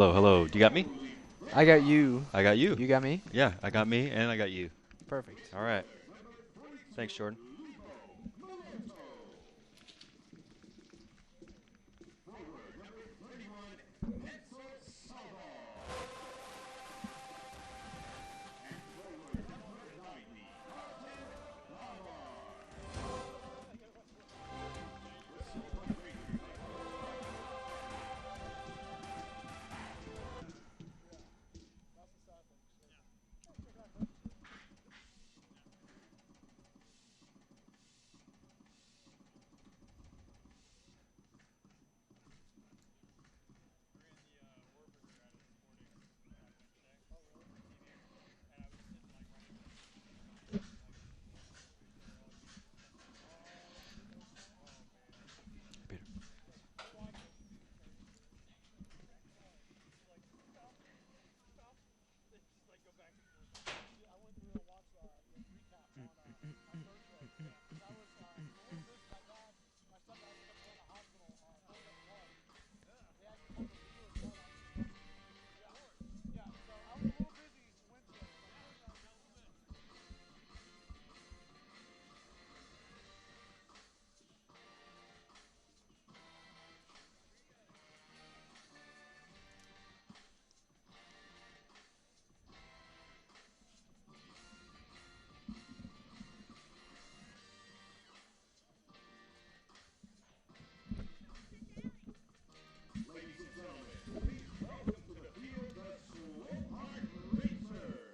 Hello, hello. Do you got me? I got you. I got you. You got me? Yeah, I got me and I got you. Perfect. All right. Thanks, Jordan. Peter. Ladies and gentlemen, please welcome to the field the Swope Racers.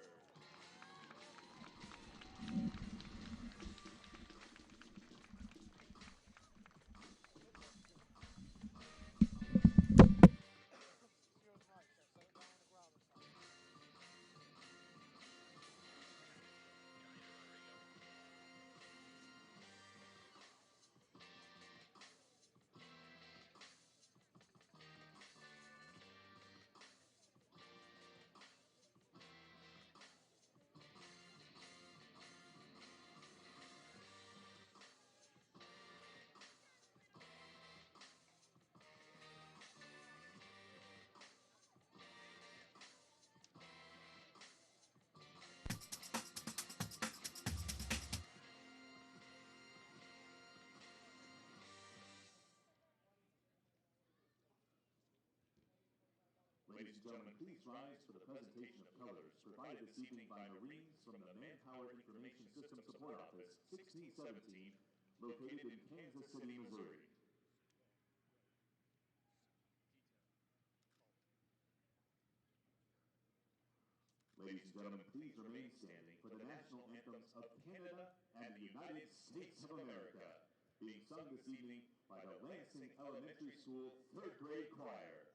Ladies and gentlemen, please rise for the presentation of colors provided this evening by Marines from the Manpower Information System Support Office 1617, located in Kansas City, Missouri. Ladies and gentlemen, please remain standing for the national anthems of Canada and the United States of America, being sung this evening by the Lansing Elementary School 3rd grade choir.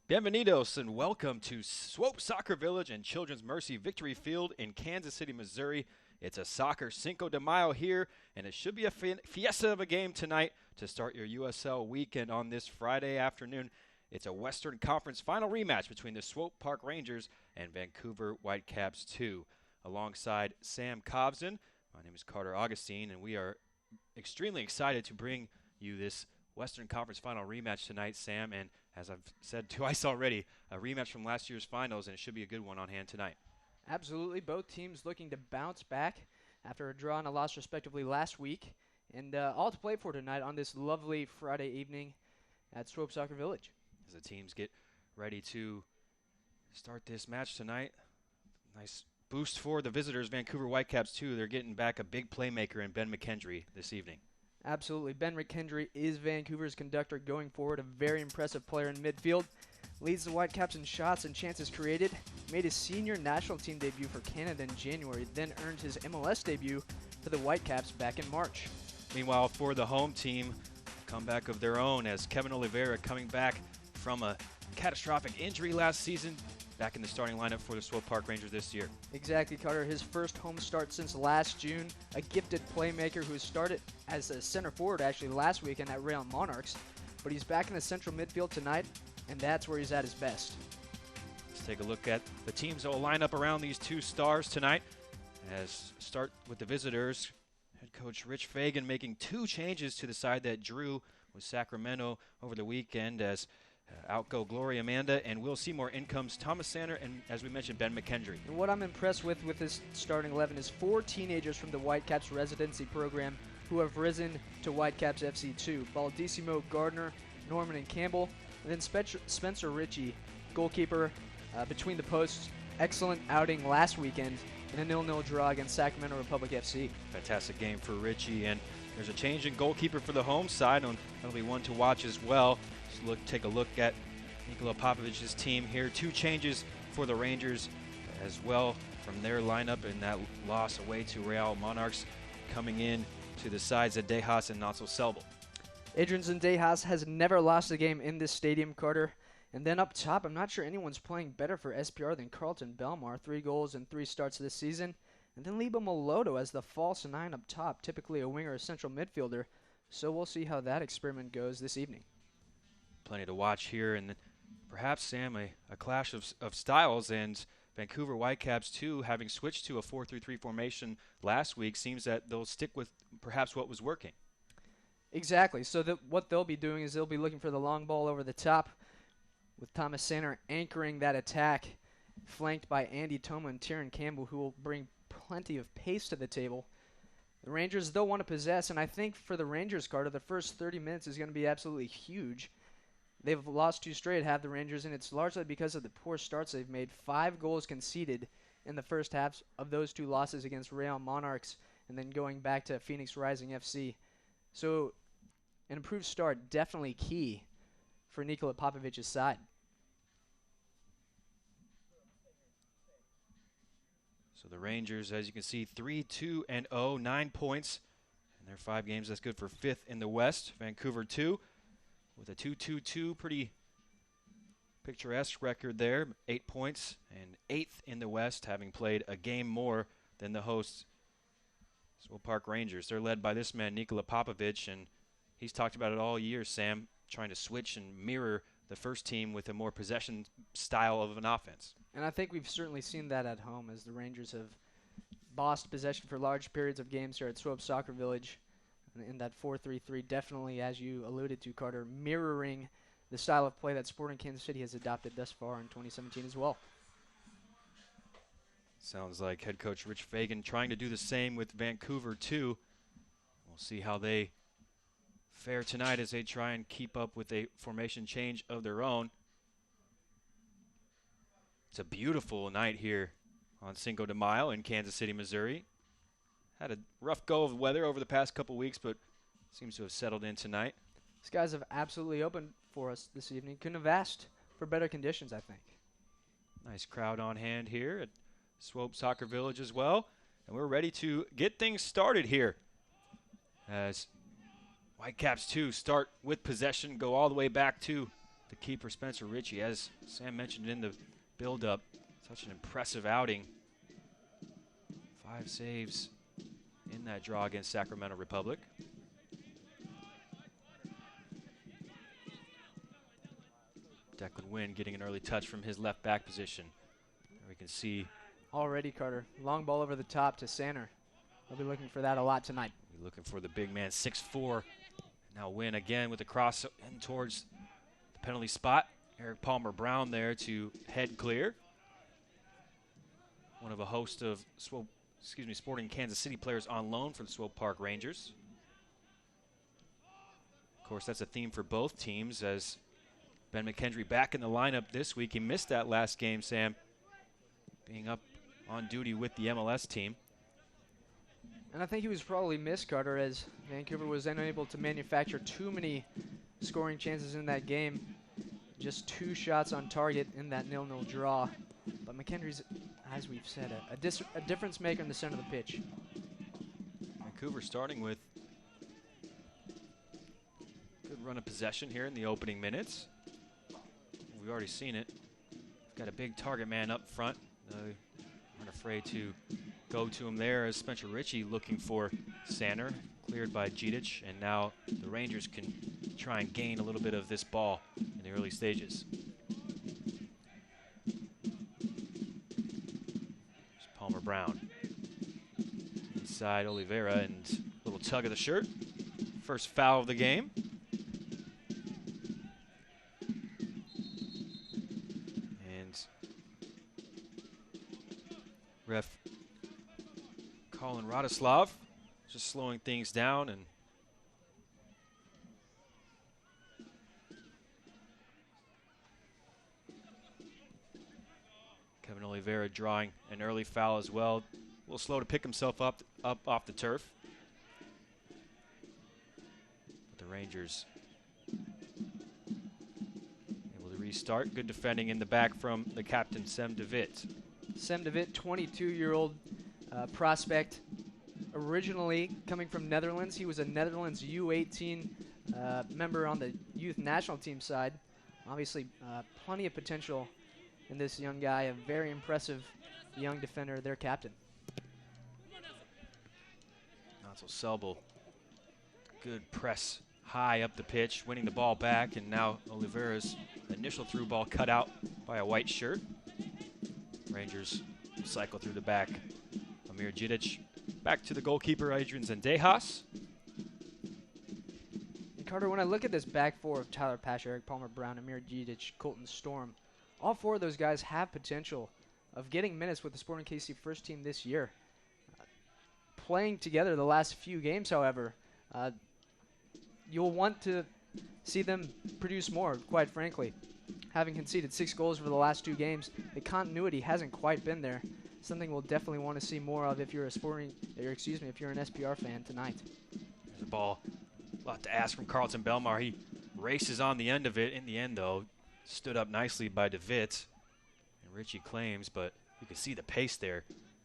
Bienvenidos and welcome to Swope Soccer Village and Children's Mercy Victory Field in Kansas City, Missouri. It's a soccer Cinco de Mayo here, and it should be a fiesta of a game tonight to start your USL weekend on this Friday afternoon. It's a Western Conference final rematch between the Swope Park Rangers and Vancouver Whitecaps 2. Alongside Sam Cobson, my name is Carter Augustine, and we are extremely excited to bring you this Western Conference final rematch tonight, Sam, and as I've said twice already, a rematch from last year's finals, and it should be a good one on hand tonight. Absolutely. Both teams looking to bounce back after a draw and a loss respectively last week. And all to play for tonight on this lovely Friday evening at Swope Soccer Village. As the teams get ready to start this match tonight, nice boost for the visitors, Vancouver Whitecaps too. They're getting back a big playmaker in Ben McKendry this evening. Absolutely. Ben McKendry is Vancouver's conductor going forward, a very impressive player in midfield. Leads the Whitecaps in shots and chances created. Made his senior national team debut for Canada in January, then earned his MLS debut for the Whitecaps back in March. Meanwhile, for the home team, comeback of their own as Kevin Oliveira coming back from a catastrophic injury last season, back in the starting lineup for the Swope Park Rangers this year. Exactly, Carter. His first home start since last June. A gifted playmaker who started as a center forward actually last weekend at Real Monarchs. But he's back in the central midfield tonight, and that's where he's at his best. Let's take a look at the teams that will line up around these two stars tonight. As start with the visitors, head coach Rich Fagan making two changes to the side that drew with Sacramento over the weekend as out go Gloria Amanda, and Will Seymour in comes Thomas Sander and, as we mentioned, Ben McKendry. And what I'm impressed with this starting 11 is 4 teenagers from the Whitecaps residency program who have risen to Whitecaps FC2. Baldissimo, Gardner, Norman, and Campbell. And then Spencer Ritchie, goalkeeper between the posts. Excellent outing last weekend in a 0-0 draw against Sacramento Republic FC. Fantastic game for Ritchie, and there's a change in goalkeeper for the home side, and that'll be one to watch as well. Take a look at Nikola Popovic's team here. 2 changes for the Rangers as well from their lineup in that loss away to Real Monarchs, coming in to the sides of Dejas and Nacho Selbel. Adrian Zendejas has never lost a game in this stadium, Carter. And then up top, I'm not sure anyone's playing better for SPR than Carlton Belmar. 3 goals and 3 starts this season. And then Liba Moloto as the false 9 up top, typically a winger or central midfielder. So we'll see how that experiment goes this evening. Plenty to watch here, and perhaps, Sam, a clash of styles, and Vancouver Whitecaps too, having switched to a 4-3-3 formation last week, seems that they'll stick with perhaps what was working. Exactly. So what they'll be doing is they'll be looking for the long ball over the top with Thomas Sander anchoring that attack, flanked by Andy Toma and Tieran Campbell, who will bring plenty of pace to the table. The Rangers, they'll want to possess, and I think for the Rangers, Carter, the first 30 minutes is going to be absolutely huge. They've lost 2 straight, have the Rangers, and it's largely because of the poor starts they've made. 5 goals conceded in the first half of those 2 losses against Real Monarchs and then going back to Phoenix Rising FC. So an improved start, definitely key for Nikola Popovic's side. So the Rangers, as you can see, 3-2-0, 9 points in their 5 games. That's good for 5th in the West. Vancouver 2. With a 2-2-2, pretty picturesque record there. 8 points and 8th in the West, having played a game more than the hosts, Swope Park Rangers. They're led by this man, Nikola Popovic, and he's talked about it all year, Sam, trying to switch and mirror the first team with a more possession style of an offense. And I think we've certainly seen that at home as the Rangers have bossed possession for large periods of games here at Swope Soccer Village. In that 4-3-3, definitely, as you alluded to, Carter, mirroring the style of play that Sporting Kansas City has adopted thus far in 2017 as well. Sounds like head coach Rich Fagan trying to do the same with Vancouver too. We'll see how they fare tonight as they try and keep up with a formation change of their own. It's a beautiful night here on Cinco de Mayo in Kansas City, Missouri. Had a rough go of weather over the past couple weeks, but seems to have settled in tonight. Skies have absolutely opened for us this evening. Couldn't have asked for better conditions, I think. Nice crowd on hand here at Swope Soccer Village as well. And we're ready to get things started here as Whitecaps 2 start with possession, go all the way back to the keeper, Spencer Ritchie. As Sam mentioned in the build-up, such an impressive outing. 5 saves in that draw against Sacramento Republic. Declan Wynn getting an early touch from his left back position. There we can see already Carter. Long ball over the top to Sander. They'll be looking for that a lot tonight. We're looking for the big man, 6'4". Now Wynn again with the cross in towards the penalty spot. Eric Palmer Brown there to head clear. One of a host of Sporting Kansas City players on loan for the Swope Park Rangers. Of course, that's a theme for both teams as Ben McKendry back in the lineup this week. He missed that last game, Sam, being up on duty with the MLS team. And I think he was probably missed, Carter, as Vancouver was unable to manufacture too many scoring chances in that game. Just 2 shots on target in that 0-0 draw. But McKendry's, as we've said, a difference maker in the center of the pitch. Vancouver starting with a good run of possession here in the opening minutes. We've already seen it. Got a big target man up front. Aren't afraid to go to him there as Spencer Ritchie looking for Sander, cleared by Džidić, and now the Rangers can try and gain a little bit of this ball in the early stages. There's Palmer Brown. Inside Oliveira, and a little tug of the shirt. First foul of the game. Ref Colin Radoslav just slowing things down, and Kevin Oliveira drawing an early foul as well. A little slow to pick himself up off the turf. But the Rangers able to restart. Good defending in the back from the captain, Sem de Wit. Sem de Wit, 22-year-old prospect, originally coming from Netherlands. He was a Netherlands U18 member on the youth national team side. Obviously, plenty of potential in this young guy, a very impressive young defender, their captain. Natsel Selbel, good press high up the pitch, winning the ball back, and now Oliveira's initial through ball cut out by a white shirt. Rangers cycle through the back. Amir Džidić back to the goalkeeper, Adrian Zendejas. And Carter, when I look at this back four of Tyler Pasha, Eric Palmer Brown, Amir Džidić, Colton Storm, all 4 of those guys have potential of getting minutes with the Sporting KC first team this year. Playing together the last few games, however, you'll want to see them produce more, quite frankly. Having conceded 6 goals over the last 2 games, the continuity hasn't quite been there. Something we'll definitely want to see more of if you're if you're an SPR fan tonight. There's a ball, a lot to ask from Carlton Belmar. He races on the end of it. In the end, though, stood up nicely by de Wit. And Ritchie claims, but you can see the pace there.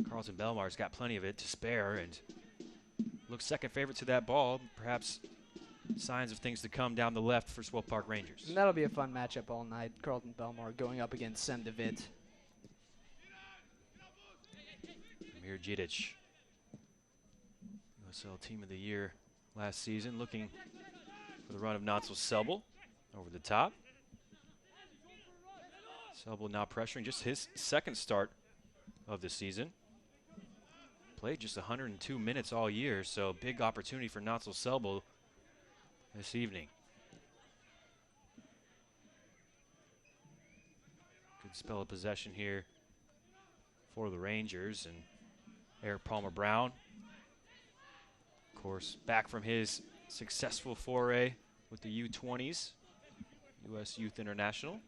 Carlton Belmar's got plenty of it to spare and looks second favorite to that ball. Perhaps signs of things to come down the left for Swope Park Rangers. And that'll be a fun matchup all night. Carlton Belmar going up against Sem de Wit. Amir Džidić, USL Team of the Year last season, looking for the run of Natsel Selbel over the top. Selbel now pressuring, just his second start of the season. Played just 102 minutes all year, so big opportunity for Natsel Selbel this evening. Good spell of possession here for the Rangers, and Eric Palmer Brown, of course, back from his successful foray with the U20s, U.S. Youth International.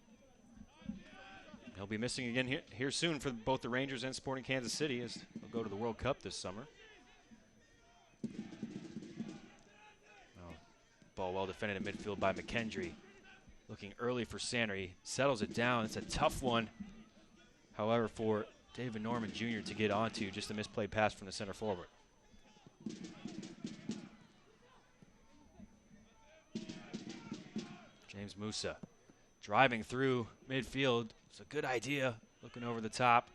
He'll be missing again here soon for both the Rangers and Sporting Kansas City as they'll go to the World Cup this summer. Ball well defended in midfield by McKendry. Looking early for Sander. He settles it down. It's a tough one, however, for David Norman Jr. to get onto. Just a misplayed pass from the center forward. James Musa driving through midfield. It's a good idea, looking over the top.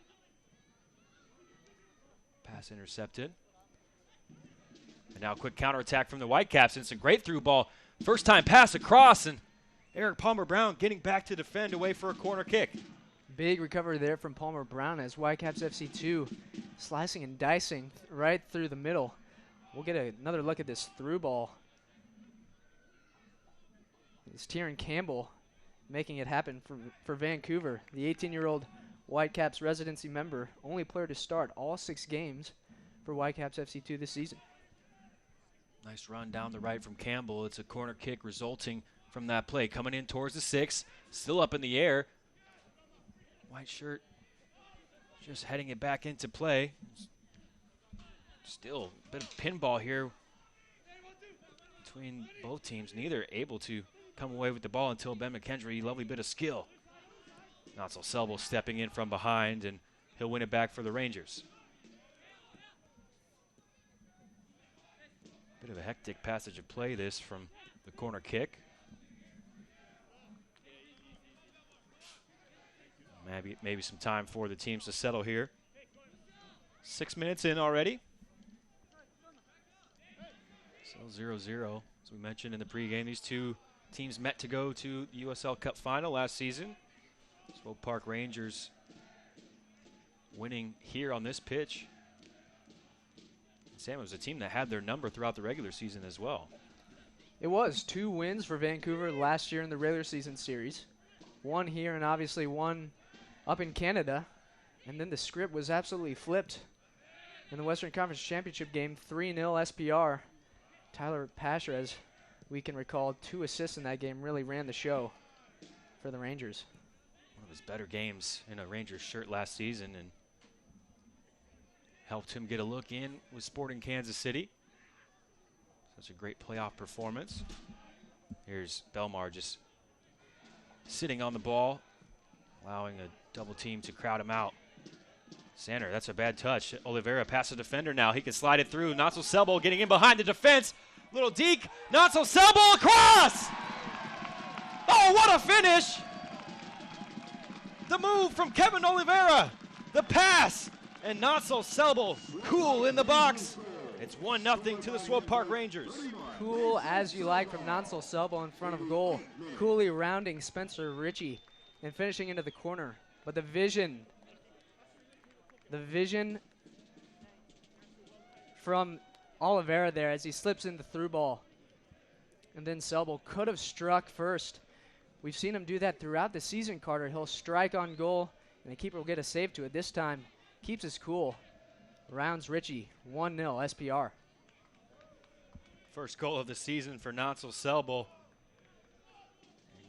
Pass intercepted. And now a quick counterattack from the Whitecaps. It's a great through ball. First time pass across, and Eric Palmer-Brown getting back to defend away for a corner kick. Big recovery there from Palmer-Brown as Whitecaps FC2 slicing and dicing right through the middle. We'll get another look at this through ball. It's Tieran Campbell making it happen for Vancouver. The 18-year-old Whitecaps residency member, only player to start all 6 games for Whitecaps FC2 this season. Nice run down the right from Campbell. It's a corner kick resulting from that play. Coming in towards the 6, still up in the air. White shirt just heading it back into play. Still a bit of pinball here between both teams. Neither able to come away with the ball until Ben McKendry. Lovely bit of skill. Notzel Selbel stepping in from behind, and he'll win it back for the Rangers. Bit of a hectic passage of play this from the corner kick. Maybe some time for the teams to settle here. 6 minutes in already. Still 0-0. As we mentioned in the pregame, these two teams met to go to the USL Cup final last season. Swope Park Rangers winning here on this pitch. Sam, it was a team that had their number throughout the regular season as well. It was 2 wins for Vancouver last year in the regular season series. 1 here and obviously 1 up in Canada. And then the script was absolutely flipped in the Western Conference Championship game, 3-0 SPR. Tyler Pasher, as we can recall, 2 assists in that game, really ran the show for the Rangers. One of his better games in a Rangers shirt last season, and helped him get a look in with Sporting Kansas City. Such a great playoff performance. Here's Belmar just sitting on the ball, allowing a double team to crowd him out. Sander, that's a bad touch. Oliveira past the defender now. He can slide it through. Notzel Selbel getting in behind the defense. Little deke. Notzel Selbel across! Oh, what a finish! The move from Kevin Oliveira. The pass. And Notzel Selbel cool in the box. It's 1-0 to the Swope Park Rangers. Cool as you like from Notzel Selbel in front of goal. Coolly rounding Spencer Ritchie and finishing into the corner. But the vision from Oliveira there as he slips in the through ball. And then Selbel could have struck first. We've seen him do that throughout the season, Carter. He'll strike on goal, and the keeper will get a save to it. This time, keeps his cool. Rounds Ritchie, 1-0 SPR. First goal of the season for Notzel Selbel.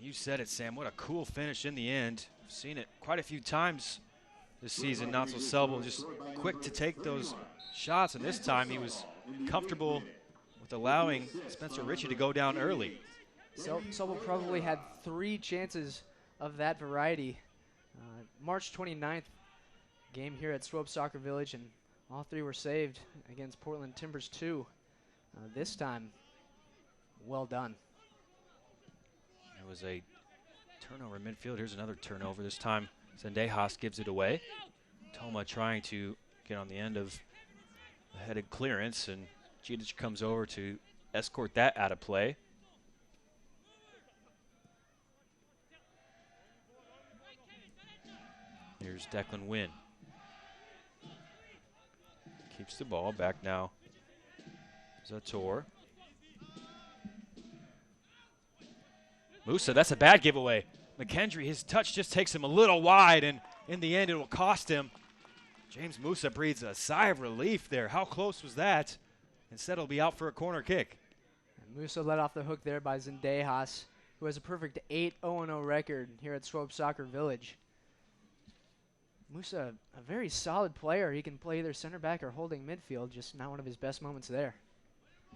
You said it, Sam. What a cool finish in the end. I've seen it quite a few times this season. Notzel Selbel just quick to take those shots, and this time he was comfortable with allowing Spencer Ritchie to go down early. Selbel probably had 3 chances of that variety. March 29th game here at Swope Soccer Village, and all 3 were saved against Portland Timbers 2. This time, well done. There was a turnover in midfield. Here's another turnover. This time, Zendejas gives it away. Toma trying to get on the end of the headed clearance, and Gidic comes over to escort that out of play. Here's Declan Wynn. Keeps the ball back now. Zator. Musa, that's a bad giveaway. McKendry, his touch just takes him a little wide, and in the end it will cost him. James Musa breathes a sigh of relief there. How close was that? Instead, he'll be out for a corner kick. And Musa let off the hook there by Zendejas, who has a perfect 8-0-0 record here at Swope Soccer Village. Musa, a very solid player. He can play either center back or holding midfield, just not one of his best moments there.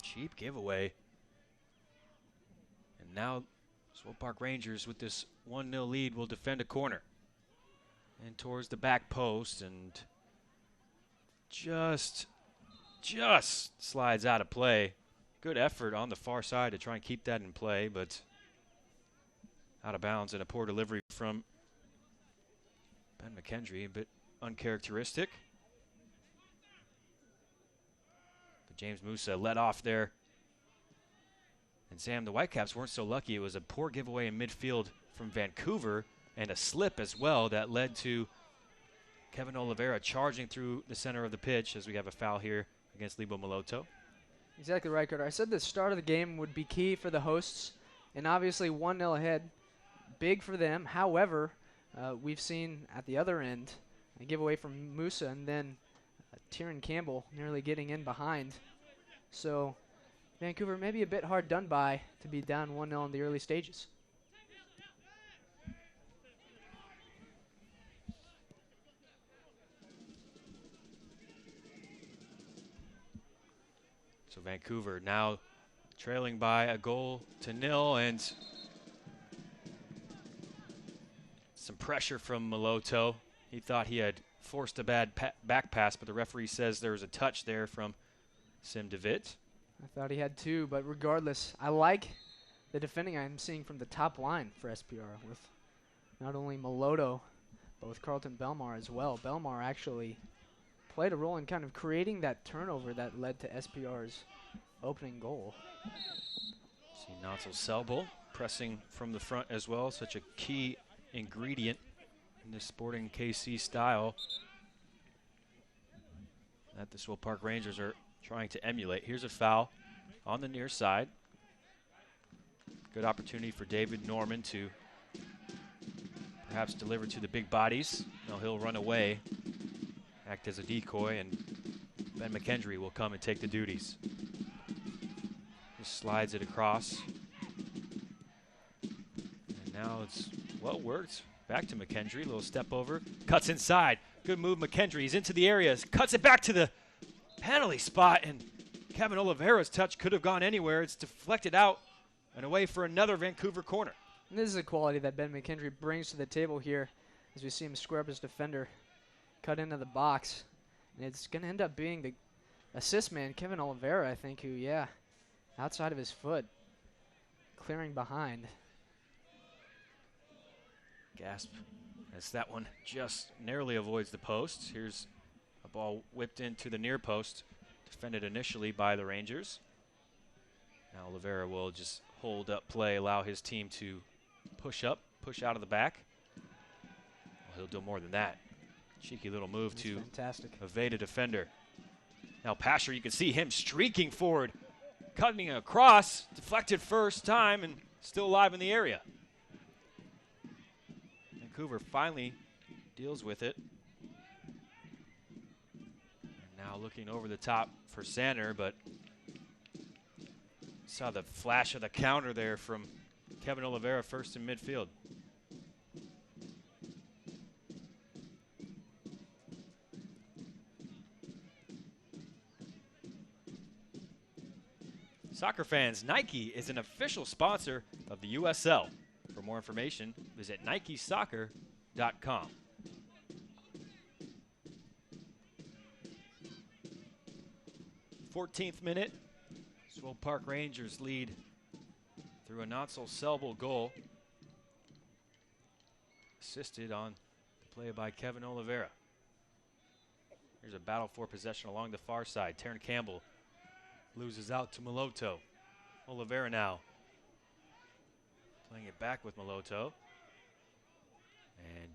Cheap giveaway. And now Swope Park Rangers with this 1-0 lead will defend a corner. And towards the back post, and just slides out of play. Good effort on the far side to try and keep that in play, but Out of bounds and a poor delivery from Ben McKendry, a bit uncharacteristic. But James Musa led off there. And Sam, the Whitecaps weren't so lucky. It was a poor giveaway in midfield from Vancouver and a slip as well that led to Kevin Oliveira charging through the center of the pitch as we have a foul here against Lebo Maloto. Exactly right, Carter. I said the start of the game would be key for the hosts, and obviously 1-0 ahead, big for them. However, we've seen at the other end a giveaway from Musa and then Tieran Campbell nearly getting in behind. So Vancouver may be a bit hard done by to be down 1-0 in the early stages. So Vancouver now trailing by a goal to nil, and some pressure from Maloto. He thought he had forced a bad back pass, but the referee says there was a touch there from Sim DeVitt. I thought he had too, but regardless, I like the defending I'm seeing from the top line for SPR with not only Maloto, but with Carlton Belmar as well. Belmar actually played a role in kind of creating that turnover that led to SPR's opening goal. See Natsel Selbel pressing from the front as well, such a key ingredient in this Sporting KC style that the Swope Park Rangers are trying to emulate. Here's a foul on the near side. Good opportunity for David Norman to perhaps deliver to the big bodies. No, he'll run away, act as a decoy, and Ben McKendry will come and take the duties. Just slides it across. And now it's well worked. Back to McKendry, little step over, cuts inside. Good move, McKendry. He's into the areas, cuts it back to the penalty spot, and Kevin Oliveira's touch could have gone anywhere. It's deflected out and away for another Vancouver corner. And this is a quality that Ben McKendry brings to the table here as we see him square up his defender, cut into the box. And it's going to end up being the assist man, Kevin Oliveira, I think, who, yeah, outside of his foot, clearing behind. Gasp as that one just narrowly avoids the post. Here's a ball whipped into the near post, defended initially by the Rangers. Now Oliveira will just hold up play, allow his team to push up, push out of the back. Well, he'll do more than that. Cheeky little move to evade a defender. Now Pasher, you can see him streaking forward, cutting across, deflected first time, and still alive in the area. Vancouver finally deals with it. And now looking over the top for Sander, but saw the flash of the counter there from Kevin Oliveira first in midfield. Soccer fans, Nike is an official sponsor of the USL. For more information, visit NikeSoccer.com. 14th minute, Swope Park Rangers lead through a Natsel Selbel goal. Assisted on the play by Kevin Oliveira. Here's a battle for possession along the far side. Tieran Campbell loses out to Maloto. Oliveira now playing it back with Maloto. And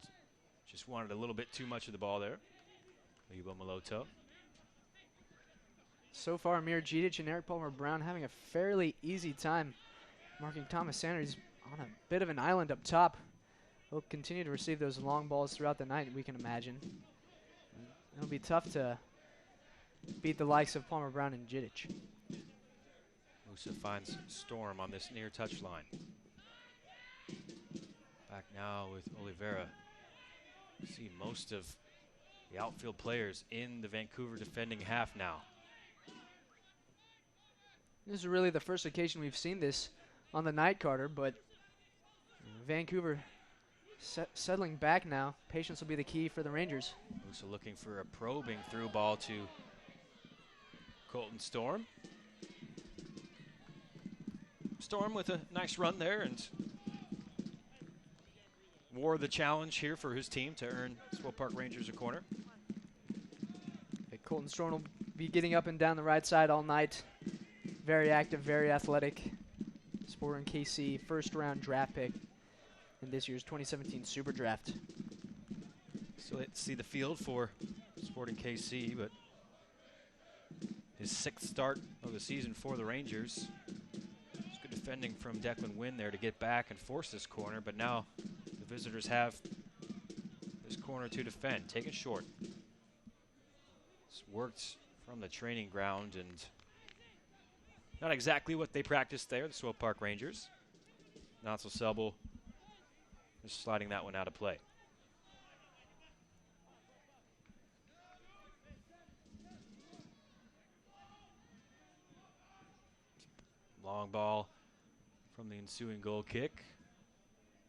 just wanted a little bit too much of the ball there. Lebo Maloto. So far, Amir Djidic and Eric Palmer Brown having a fairly easy time marking Thomas Sanders on a bit of an island up top. He'll continue to receive those long balls throughout the night, we can imagine. It'll be tough to beat the likes of Palmer Brown and Djidic. Musa finds Storm on this near touch line. Back now with Oliveira. See most of the outfield players in the Vancouver defending half now. This is really the first occasion we've seen this on the night, Carter, but Vancouver settling back now. Patience will be the key for the Rangers. Musa looking for a probing through ball to Colton Storm. Storm with a nice run there and more of the challenge here for his team to earn Swope Park Rangers a corner. Okay, Colton Storm will be getting up and down the right side all night. Very active, very athletic. Sporting KC first-round draft pick in this year's 2017 Super Draft. So let's see the field for Sporting KC, but his 6th start of the season for the Rangers. It's good defending from Declan Wynn there to get back and force this corner, but now the visitors have this corner to defend. Take it short. It's worked from the training ground and not exactly what they practiced there, the Swope Park Rangers. Nansel Selbel just sliding that one out of play. Long ball from the ensuing goal kick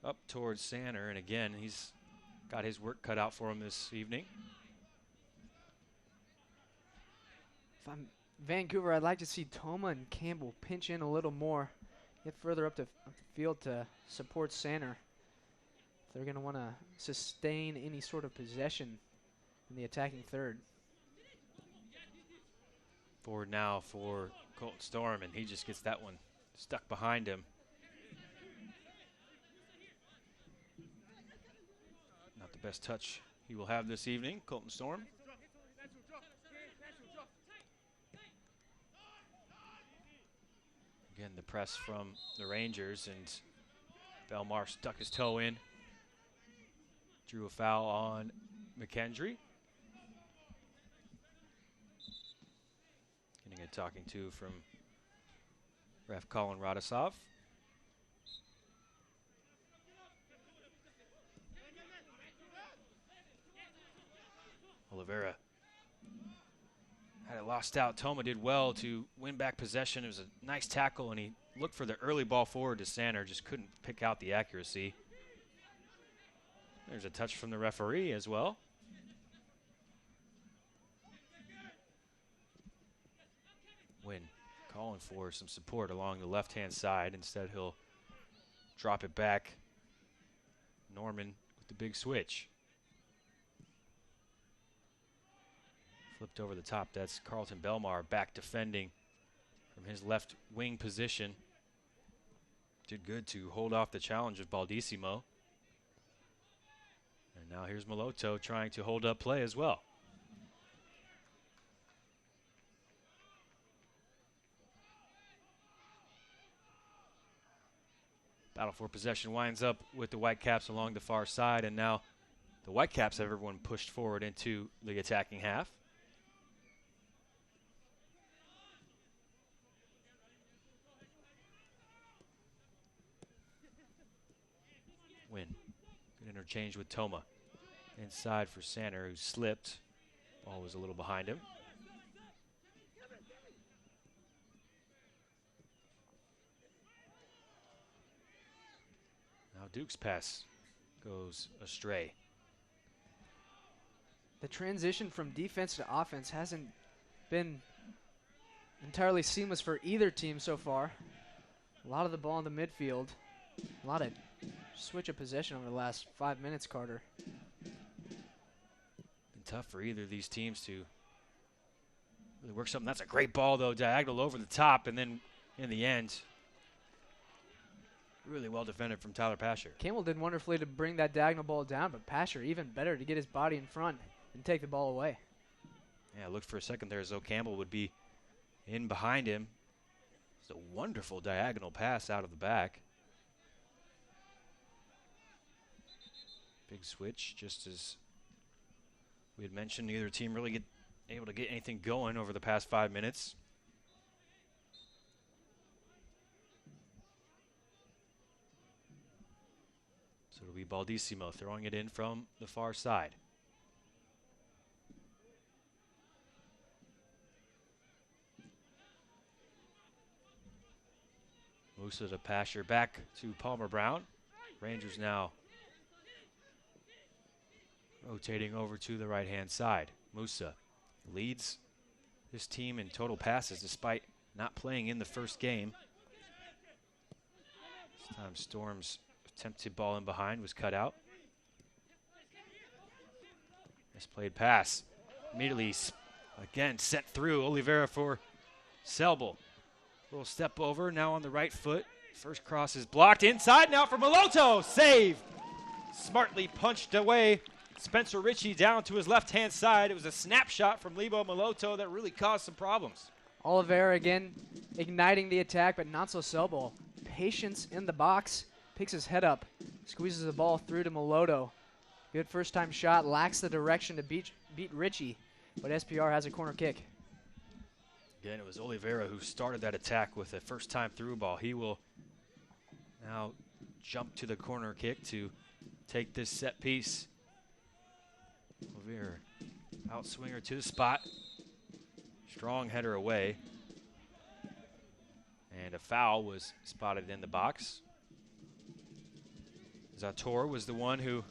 up towards Sanner, and again he's got his work cut out for him this evening. If I'm Vancouver, I'd like to see Toma and Campbell pinch in a little more, get further up the field to support Sanner. If they're going to want to sustain any sort of possession in the attacking third. Forward now for Colton Storm, and he just gets that one stuck behind him. Not the best touch he will have this evening, Colton Storm. Again, the press from the Rangers, and Belmar stuck his toe in. Drew a foul on McKendry. Getting a talking to from ref Colin Radosov. Oliveira had it lost out. Toma did well to win back possession. It was a nice tackle, and he looked for the early ball forward to Sanner, just couldn't pick out the accuracy. There's a touch from the referee as well. Wynn calling for some support along the left-hand side. Instead, he'll drop it back. Norman with the big switch. Flipped over the top. That's Carlton Belmar back defending from his left wing position. Did good to hold off the challenge of Baldissimo. And now here's Maloto trying to hold up play as well. Battle for possession winds up with the Whitecaps along the far side, and now the Whitecaps have everyone pushed forward into the attacking half. Win. Good interchange with Toma. Inside for Sanner, who slipped. Ball was a little behind him. Now Duke's pass goes astray. The transition from defense to offense hasn't been entirely seamless for either team so far. A lot of the ball in the midfield. A lot of switch of possession over the last 5 minutes, Carter. Been tough for either of these teams to really work something. That's a great ball, though, diagonal over the top, and then in the end, really well defended from Tyler Pasher. Campbell did wonderfully to bring that diagonal ball down, but Pasher even better to get his body in front and take the ball away. Yeah, I looked for a second there as though Campbell would be in behind him. It's a wonderful diagonal pass out of the back. Big switch, just as we had mentioned, neither team really able to get anything going over the past 5 minutes. So it'll be Baldissimo throwing it in from the far side. Musa to Pasher, back to Palmer Brown. Rangers now rotating over to the right-hand side. Musa leads his team in total passes despite not playing in the first game. This time Storm's attempted ball in behind was cut out. Misplayed pass. Immediately, again, sent through. Oliveira for Selbel. Little step over, now on the right foot. First cross is blocked inside, now for Maloto. Save! Smartly punched away. Spencer Ritchie down to his left-hand side. It was a snapshot from Lebo Maloto that really caused some problems. Oliveira again igniting the attack, but not so Selbel. Patience in the box, picks his head up, squeezes the ball through to Maloto. Good first-time shot, lacks the direction to beat Ritchie, but SPR has a corner kick. Again, it was Oliveira who started that attack with a first-time through ball. He will now jump to the corner kick to take this set piece. Oliveira, outswinger to the spot. Strong header away. And a foul was spotted in the box. Zator was the one who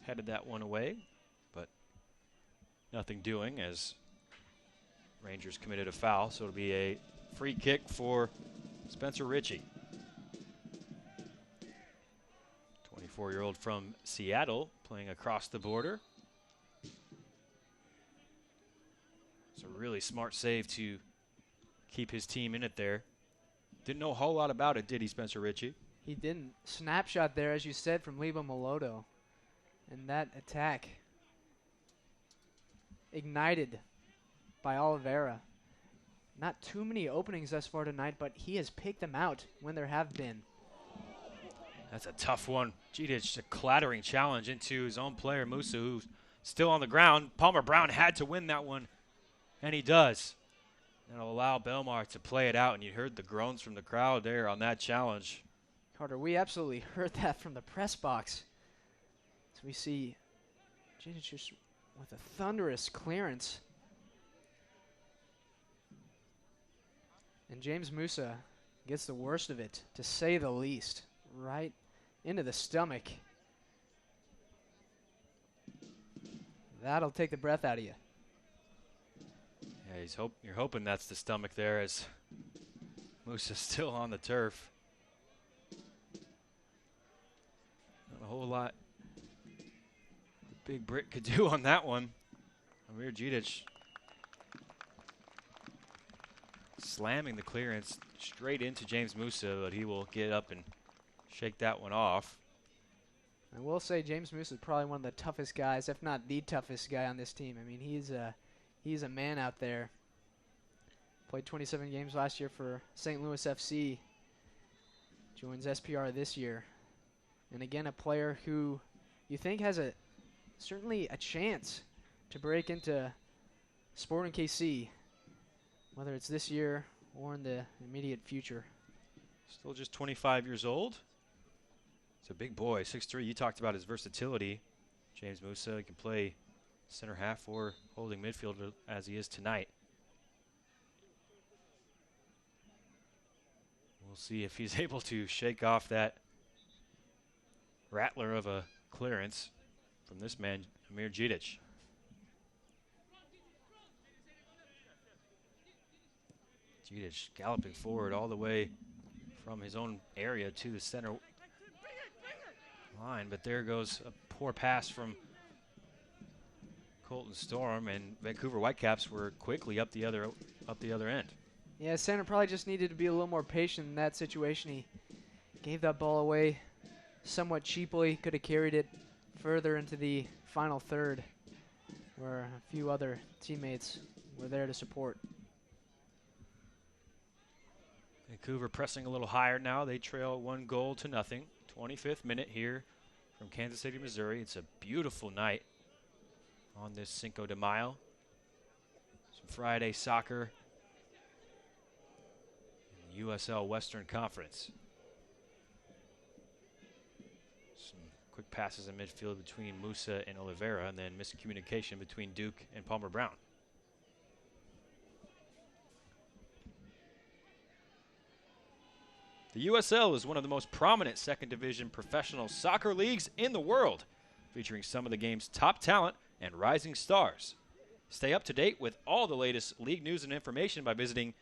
headed that one away, but nothing doing as Rangers committed a foul, so it'll be a free kick for Spencer Ritchie. 24-year-old from Seattle playing across the border. It's a really smart save to keep his team in it there. Didn't know a whole lot about it, did he, Spencer Ritchie? He didn't. Snapshot there, as you said, from Lebo Maloto. And that attack ignited by Oliveira. Not too many openings thus far tonight, but he has picked them out when there have been. That's a tough one. Gidic, a clattering challenge into his own player, Musa, who's still on the ground. Palmer Brown had to win that one, and he does. That'll allow Belmar to play it out, and you heard the groans from the crowd there on that challenge. Carter, we absolutely heard that from the press box. So we see Gidic just with a thunderous clearance. And James Musa gets the worst of it, to say the least, right into the stomach. That'll take the breath out of you. Yeah, you're hoping that's the stomach there as Musa's still on the turf. Not a whole lot Big Brit could do on that one. Amir Gidic slamming the clearance straight into James Musa, but he will get up and shake that one off. I will say James Musa is probably one of the toughest guys, if not the toughest guy on this team. I mean, he's a man out there. Played 27 games last year for St. Louis FC. Joins SPR this year. And again, a player who you think has certainly a chance to break into Sporting KC, whether it's this year or in the immediate future. Still just 25 years old. He's a big boy, 6'3". You talked about his versatility. James Musa, he can play center half or holding midfielder as he is tonight. We'll see if he's able to shake off that rattler of a clearance from this man, Amir Gidic. Gidic galloping forward all the way from his own area to the center line, but there goes a poor pass from Colton Storm, and Vancouver Whitecaps were quickly up the other end. Yeah, Center probably just needed to be a little more patient in that situation. He gave that ball away somewhat cheaply, could have carried it further into the final third, where a few other teammates were there to support. Vancouver pressing a little higher now. They trail 1-0. 25th minute here from Kansas City, Missouri. It's a beautiful night on this Cinco de Mayo. Some Friday soccer in the USL Western Conference. Some quick passes in midfield between Musa and Oliveira, and then miscommunication between Duke and Palmer Brown. The USL is one of the most prominent second division professional soccer leagues in the world, featuring some of the game's top talent and rising stars. Stay up to date with all the latest league news and information by visiting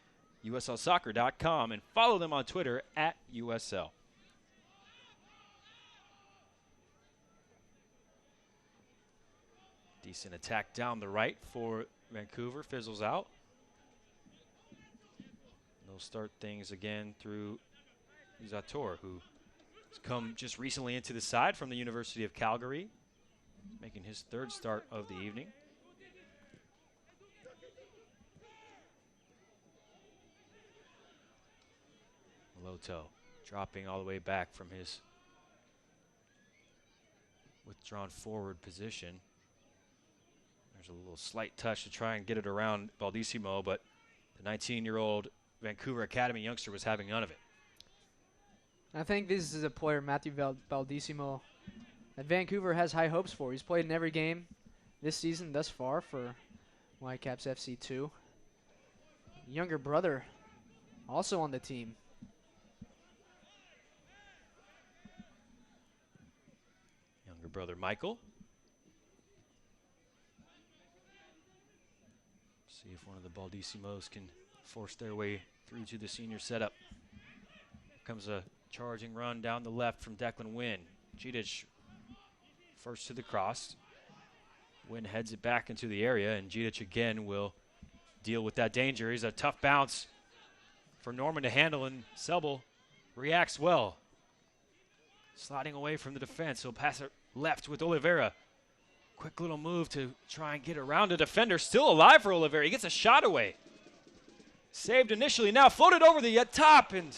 USLsoccer.com and follow them on Twitter @USL. Decent attack down the right for Vancouver. Fizzles out. They'll start things again through Zator, who has come just recently into the side from the University of Calgary, making his third start of the evening. Loto dropping all the way back from his withdrawn forward position. There's a little slight touch to try and get it around Baldissimo, but the 19-year-old Vancouver Academy youngster was having none of it. I think this is a player, Matthew Baldissimo, that Vancouver has high hopes for. He's played in every game this season thus far for Whitecaps FC2. Younger brother also on the team. Younger brother Michael. See if one of the Baldissimos can force their way through to the senior setup. Here comes a charging run down the left from Declan Wynn. Gidic first to the cross. Wynn heads it back into the area, and Gidic again will deal with that danger. He's a tough bounce for Norman to handle, and Selbel reacts well. Sliding away from the defense. He'll pass it left with Oliveira. Quick little move to try and get around a defender. Still alive for Oliveira. He gets a shot away. Saved initially. Now floated over the top and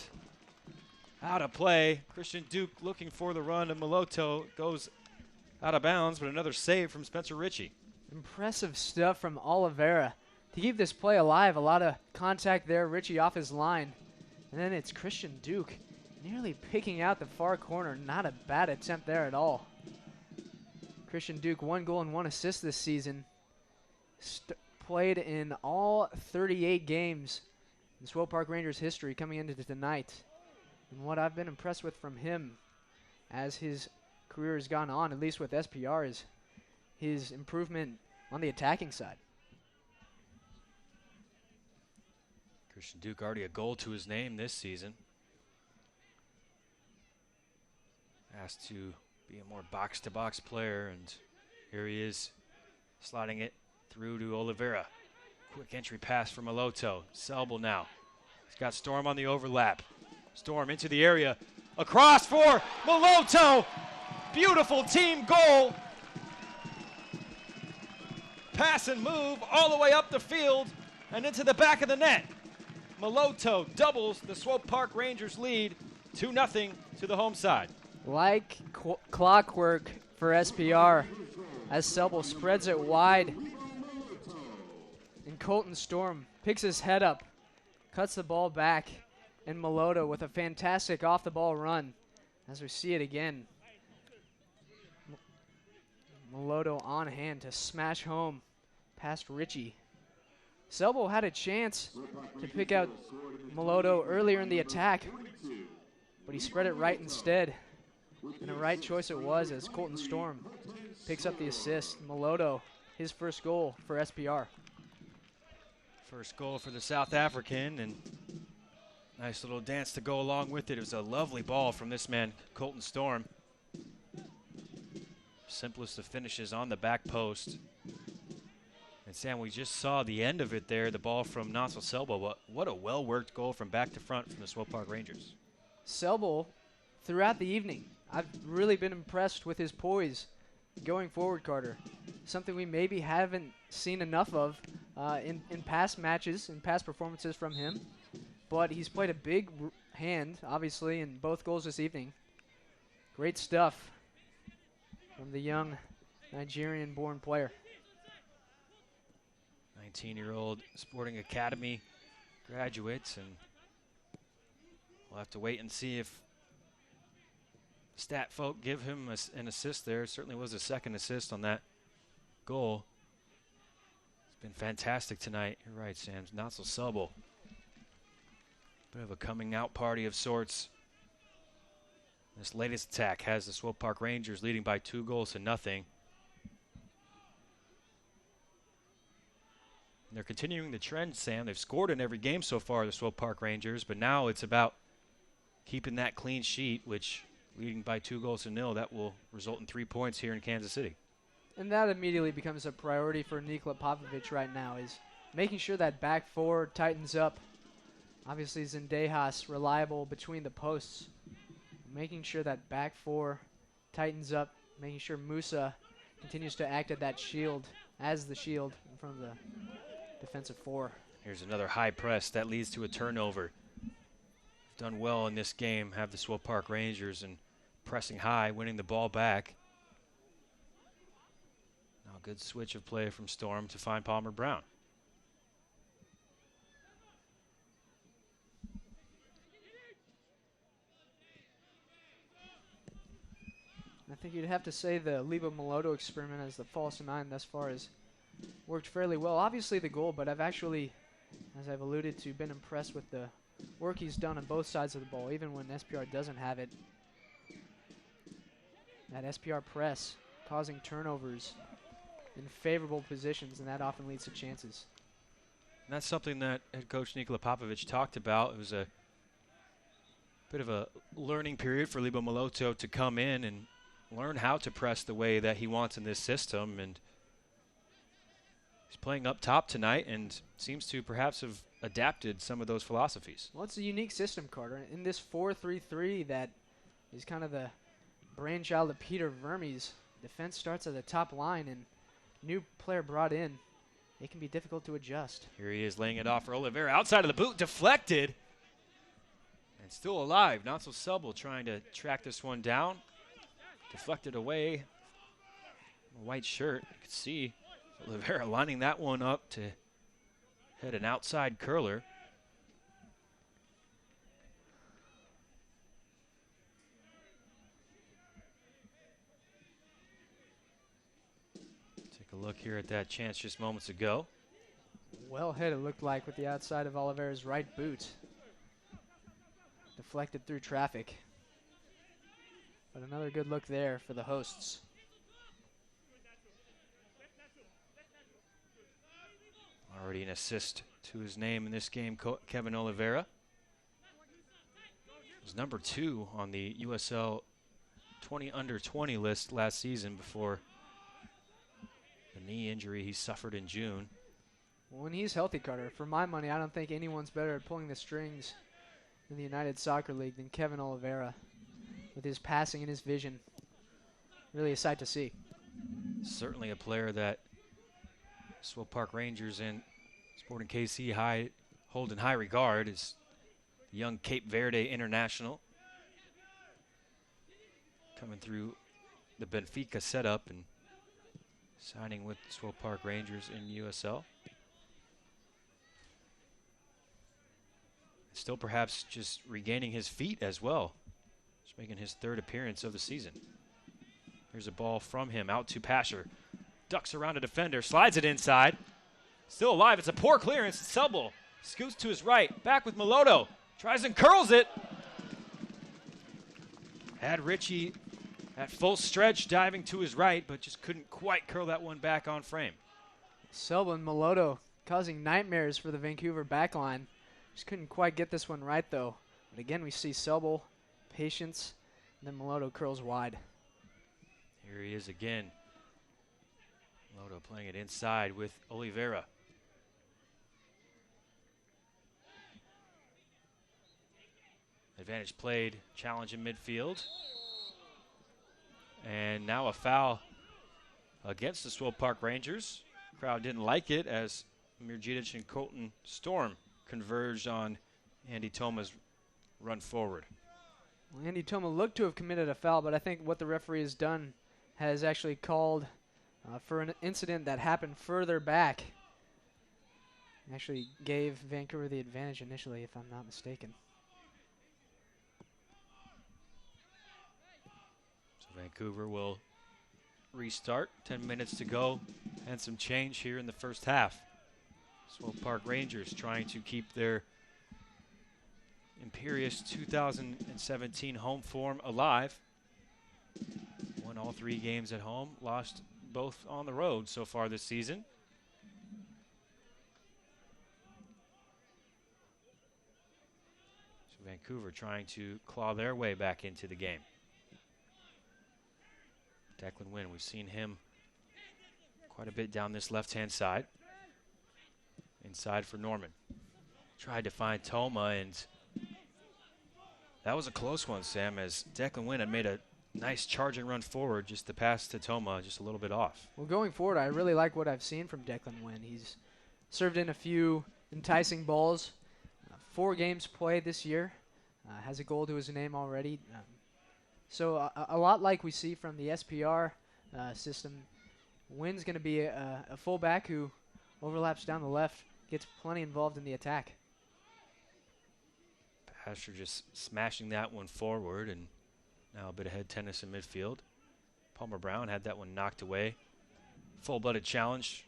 out of play. Christian Duke looking for the run, and Maloto goes out of bounds, but another save from Spencer Ritchie. Impressive stuff from Oliveira to keep this play alive. A lot of contact there. Ritchie off his line. And then it's Christian Duke nearly picking out the far corner. Not a bad attempt there at all. Christian Duke, 1 goal and 1 assist this season. Played in all 38 games in Swope Park Rangers history coming into tonight. And what I've been impressed with from him as his career has gone on, at least with SPR, is his improvement on the attacking side. Christian Duke already a goal to his name this season. Asked to be a more box-to-box player, and here he is sliding it through to Oliveira. Quick entry pass from Maloto. Selbel now. He's got Storm on the overlap. Storm into the area. Across for Maloto. Beautiful team goal. Pass and move all the way up the field and into the back of the net. Maloto doubles the Swope Park Rangers lead 2-0 to the home side. Like clockwork for SPR as Selbel spreads it wide. And Colton Storm picks his head up, cuts the ball back, and Maloto with a fantastic off-the-ball run as we see it again. Maloto on hand to smash home past Ritchie. Selbel had a chance to pick out Maloto earlier in the attack, but he spread it right instead. And a right choice it was as Colton Storm picks up the assist. Maloto, his first goal for SPR. First goal for the South African, and nice little dance to go along with it. It was a lovely ball from this man, Colton Storm. Simplest of finishes on the back post. And Sam, we just saw the end of it there, the ball from Nansel Selbel. What a well-worked goal from back to front from the Swope Park Rangers. Selbel, throughout the evening, I've really been impressed with his poise going forward, Carter. Something we maybe haven't seen enough of in past matches, in past performances from him. But he's played a big hand, obviously, in both goals this evening. Great stuff from the young Nigerian-born player. 19-year-old Sporting Academy graduates, and we'll have to wait and see if stat folk give him an assist there. It certainly was a second assist on that goal. It's been fantastic tonight. You're right, Sam. Nansel Selbel. Bit of a coming out party of sorts. This latest attack has the Swope Park Rangers leading by 2-0. And they're continuing the trend, Sam. They've scored in every game so far, the Swope Park Rangers, but now it's about keeping that clean sheet, which leading by 2-0, that will result in 3 points here in Kansas City. And that immediately becomes a priority for Nikola Popovic right now, is making sure that back four tightens up. Obviously, Zendejas reliable between the posts. Making sure that back four tightens up, making sure Musa continues to act at that shield, as the shield in front of the defensive four. Here's another high press that leads to a turnover. Done well in this game, have the Swope Park Rangers and pressing high, winning the ball back. Now a good switch of play from Storm to find Palmer Brown. I think you'd have to say the Lebo Moloto experiment as the false nine thus far has worked fairly well. Obviously the goal, but I've actually, as I've alluded to, been impressed with the work he's done on both sides of the ball, even when SPR doesn't have it. That SPR press causing turnovers in favorable positions, and that often leads to chances. And that's something that head coach Nikola Popovic talked about. It was a bit of a learning period for Lebo Moloto to come in and learn how to press the way that he wants in this system, and he's playing up top tonight and seems to perhaps have adapted some of those philosophies. Well, it's a unique system, Carter. In this 4-3-3 that is kind of the brainchild of Peter Vermes, defense starts at the top line, and new player brought in, it can be difficult to adjust. Here he is laying it off for Oliveira. Outside of the boot, deflected, and still alive. Nansel Selbel trying to track this one down. Deflected away. A white shirt. You can see Oliveira lining that one up to hit an outside curler. Take a look here at that chance just moments ago. Well hit, it looked like, with the outside of Oliveira's right boot. Deflected through traffic. But another good look there for the hosts. Already an assist to his name in this game, Kevin Oliveira. He was number 2 on the USL 20 under 20 list last season before the knee injury he suffered in June. Well, when he's healthy, Carter, for my money, I don't think anyone's better at pulling the strings in the United Soccer League than Kevin Oliveira. With his passing and his vision, really a sight to see. Certainly a player that Swope Park Rangers and Sporting KC hold in high regard, is the young Cape Verde international. Coming through the Benfica setup and signing with Swope Park Rangers in USL. Still perhaps just regaining his feet as well. Just making his 3rd appearance of the season. Here's a ball from him out to Pasher. Ducks around a defender, slides it inside. Still alive, it's a poor clearance. Selbel scoots to his right, back with Moloto. Tries and curls it. Had Ritchie at full stretch diving to his right, but just couldn't quite curl that one back on frame. Selbel and Moloto causing nightmares for the Vancouver backline. Just couldn't quite get this one right, though. But again, we see Selbel, patience, and then Moloto curls wide. Here he is again. Moloto playing it inside with Oliveira. Advantage played, challenge in midfield. And now a foul against the Swope Park Rangers. Crowd didn't like it as Mirjitic and Colton Storm converged on Andy Toma's run forward. Well, Andy Toma looked to have committed a foul, but I think what the referee has done has actually called for an incident that happened further back. Actually gave Vancouver the advantage initially, if I'm not mistaken. So Vancouver will restart. 10 minutes to go and some change here in the first half. Swope Park Rangers trying to keep their imperious 2017 home form alive. Won all 3 games at home, lost both on the road so far this season. So Vancouver trying to claw their way back into the game. Declan Wynn, we've seen him quite a bit down this left-hand side. Inside for Norman. Tried to find Toma, and that was a close one, Sam, as Declan Wynn had made a nice charge and run forward. Just the pass to Toma just a little bit off. Well, going forward, I really like what I've seen from Declan Wynn. He's served in a few enticing balls. 4 games played this year. Has a goal to his name already. So a lot like we see from the SPR system. Wynn's going to be a fullback who overlaps down the left, gets plenty involved in the attack. Pastor just smashing that one forward, and now a bit of head tennis in midfield. Palmer Brown had that one knocked away. Full-blooded challenge.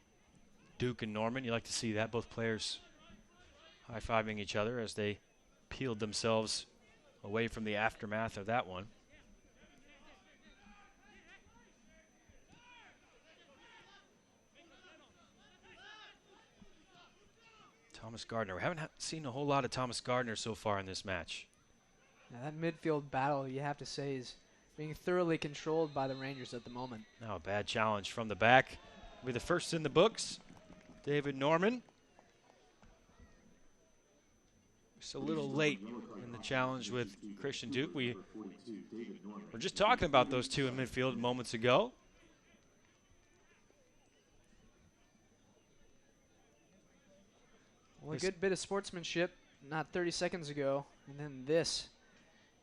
Duke and Norman, you like to see that. Both players high-fiving each other as they peeled themselves away from the aftermath of that one. Thomas Gardner. We haven't seen a whole lot of Thomas Gardner so far in this match. Now that midfield battle, you have to say, is being thoroughly controlled by the Rangers at the moment. Now a bad challenge from the back. Will be the first in the books. David Norman. Just a little late in the challenge with Christian Duke. We were just talking about those two in midfield moments ago. Well, a good bit of sportsmanship not 30 seconds ago, and then this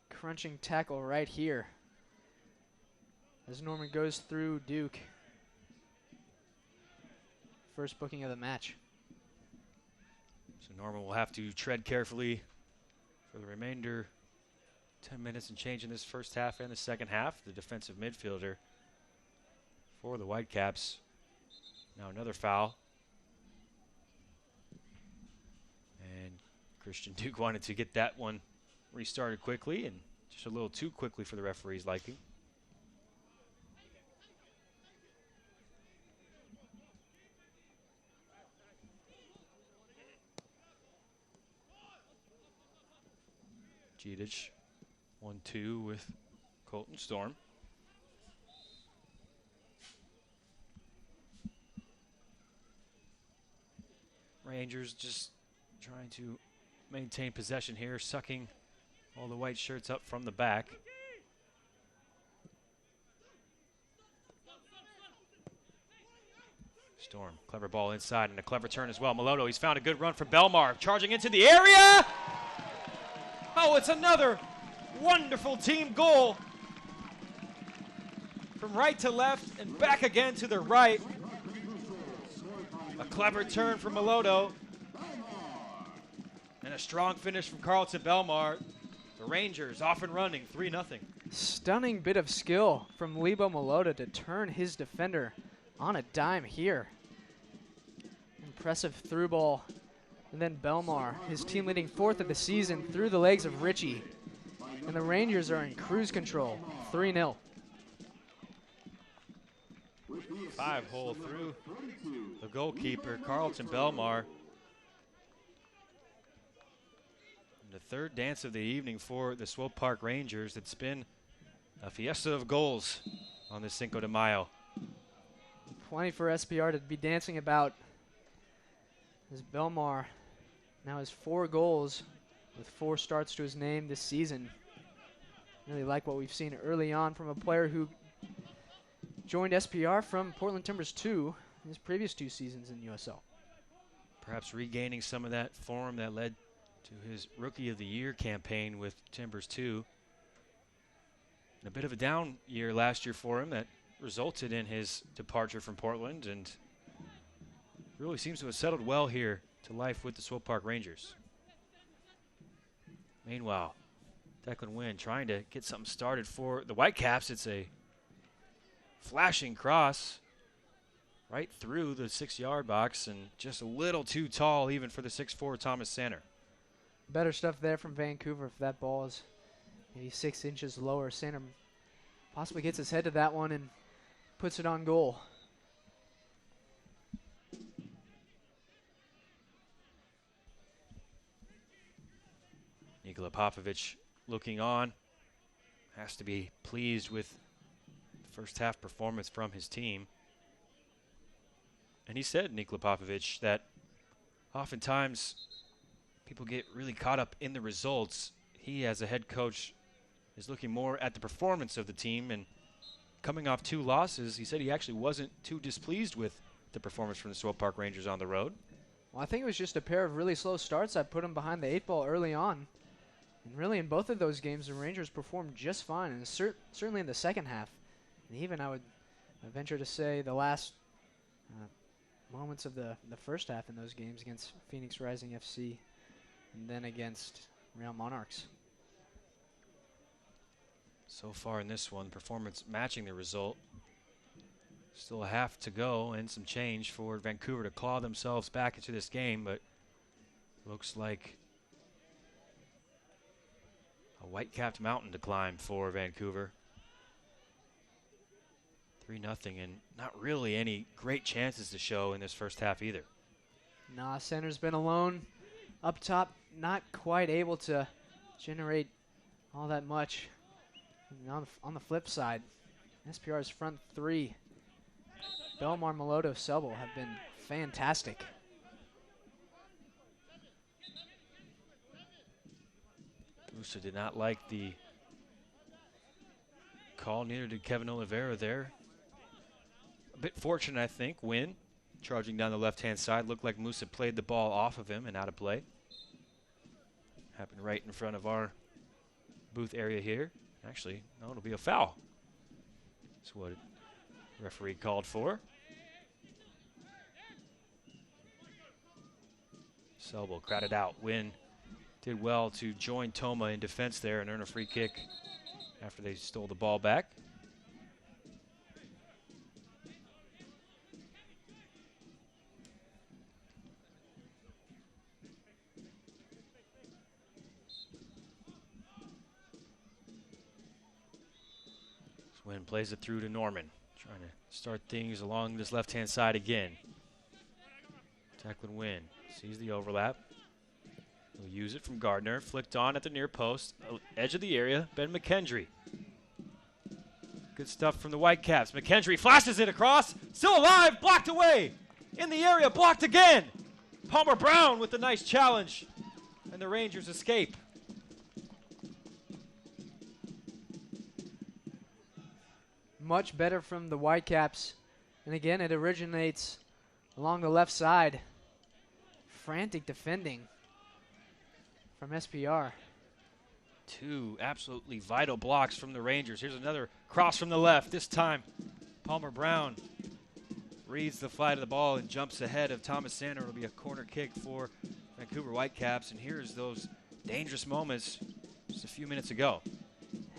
crunching tackle right here as Norman goes through Duke. First booking of the match. So Norman will have to tread carefully for the remainder 10 minutes and change in this first half and the second half. The defensive midfielder for the Whitecaps. Now another foul. And Christian Duke wanted to get that one restarted quickly, and just a little too quickly for the referee's liking. Jedich 1-2 with Colton Storm. Rangers just trying to maintain possession here, sucking all the white shirts up from the back. Storm, clever ball inside and a clever turn as well. Meloto, he's found a good run from Belmar, charging into the area. Oh, it's another wonderful team goal. From right to left and back again to the right. A clever turn from Meloto. And a strong finish from Carlton Belmar. The Rangers off and running, 3-0. Stunning bit of skill from Lebo Meloto to turn his defender on a dime here. Impressive through ball. And then Belmar, his team leading 4th of the season, through the legs of Ritchie. And the Rangers are in cruise control, 3-0. 5-hole through the goalkeeper, Carlton Belmar. The third dance of the evening for the Swope Park Rangers. It's been a fiesta of goals on this Cinco de Mayo. Plenty for SPR to be dancing about. As Belmar now has 4 goals with 4 starts to his name this season. Really like what we've seen early on from a player who joined SPR from Portland Timbers 2 in his previous 2 seasons in USL. Perhaps regaining some of that form that led to his Rookie of the Year campaign with Timbers 2. And a bit of a down year last year for him that resulted in his departure from Portland, and really seems to have settled well here to life with the Swope Park Rangers. Meanwhile, Declan Wynn trying to get something started for the Whitecaps. It's a flashing cross right through the 6-yard box and just a little too tall even for the 6'4" Thomas Sander. Better stuff there from Vancouver. If that ball is maybe 6 inches lower, Sander possibly gets his head to that one and puts it on goal. Nikola Popovic looking on. Has to be pleased with the first half performance from his team. And he said, Nikola Popovic, that oftentimes people get really caught up in the results. He, as a head coach, is looking more at the performance of the team. And coming off 2 losses, he said he actually wasn't too displeased with the performance from the Swope Park Rangers on the road. Well, I think it was just a pair of really slow starts that put him behind the 8 ball early on. And really, in both of those games, the Rangers performed just fine, and certainly in the second half. And even, I would venture to say, the last moments of the first half in those games against Phoenix Rising FC and then against Real Monarchs. So far in this one, performance matching the result. Still a half to go and some change for Vancouver to claw themselves back into this game, but looks like a white-capped mountain to climb for Vancouver. 3-0, and not really any great chances to show in this first half either. Nah, center's been alone. Up top, not quite able to generate all that much. And on the flip side, SPR's front 3, Belmar, Meloto, Selbel, have been fantastic. Musa did not like the call, neither did Kevin Oliveira there. A bit fortunate, I think. Wynn charging down the left-hand side. Looked like Musa played the ball off of him and out of play. Happened right in front of our booth area here. Actually, no, it'll be a foul. That's what the referee called for. Selbel crowded out. Wynn did well to join Toma in defense there and earn a free kick after they stole the ball back. Wynn plays it through to Norman, trying to start things along this left-hand side again. Declan Wynn sees the overlap. He'll use it from Gardner. Flicked on at the near post. Edge of the area, Ben McKendry. Good stuff from the Whitecaps. McKendry flashes it across. Still alive, blocked away. In the area, blocked again. Palmer Brown with a nice challenge. And the Rangers escape. Much better from the Whitecaps. And again, it originates along the left side. Frantic defending from SPR. 2 absolutely vital blocks from the Rangers. Here's another cross from the left. This time, Palmer Brown reads the flight of the ball and jumps ahead of Thomas Sander. It'll be a corner kick for Vancouver Whitecaps. And here's those dangerous moments just a few minutes ago.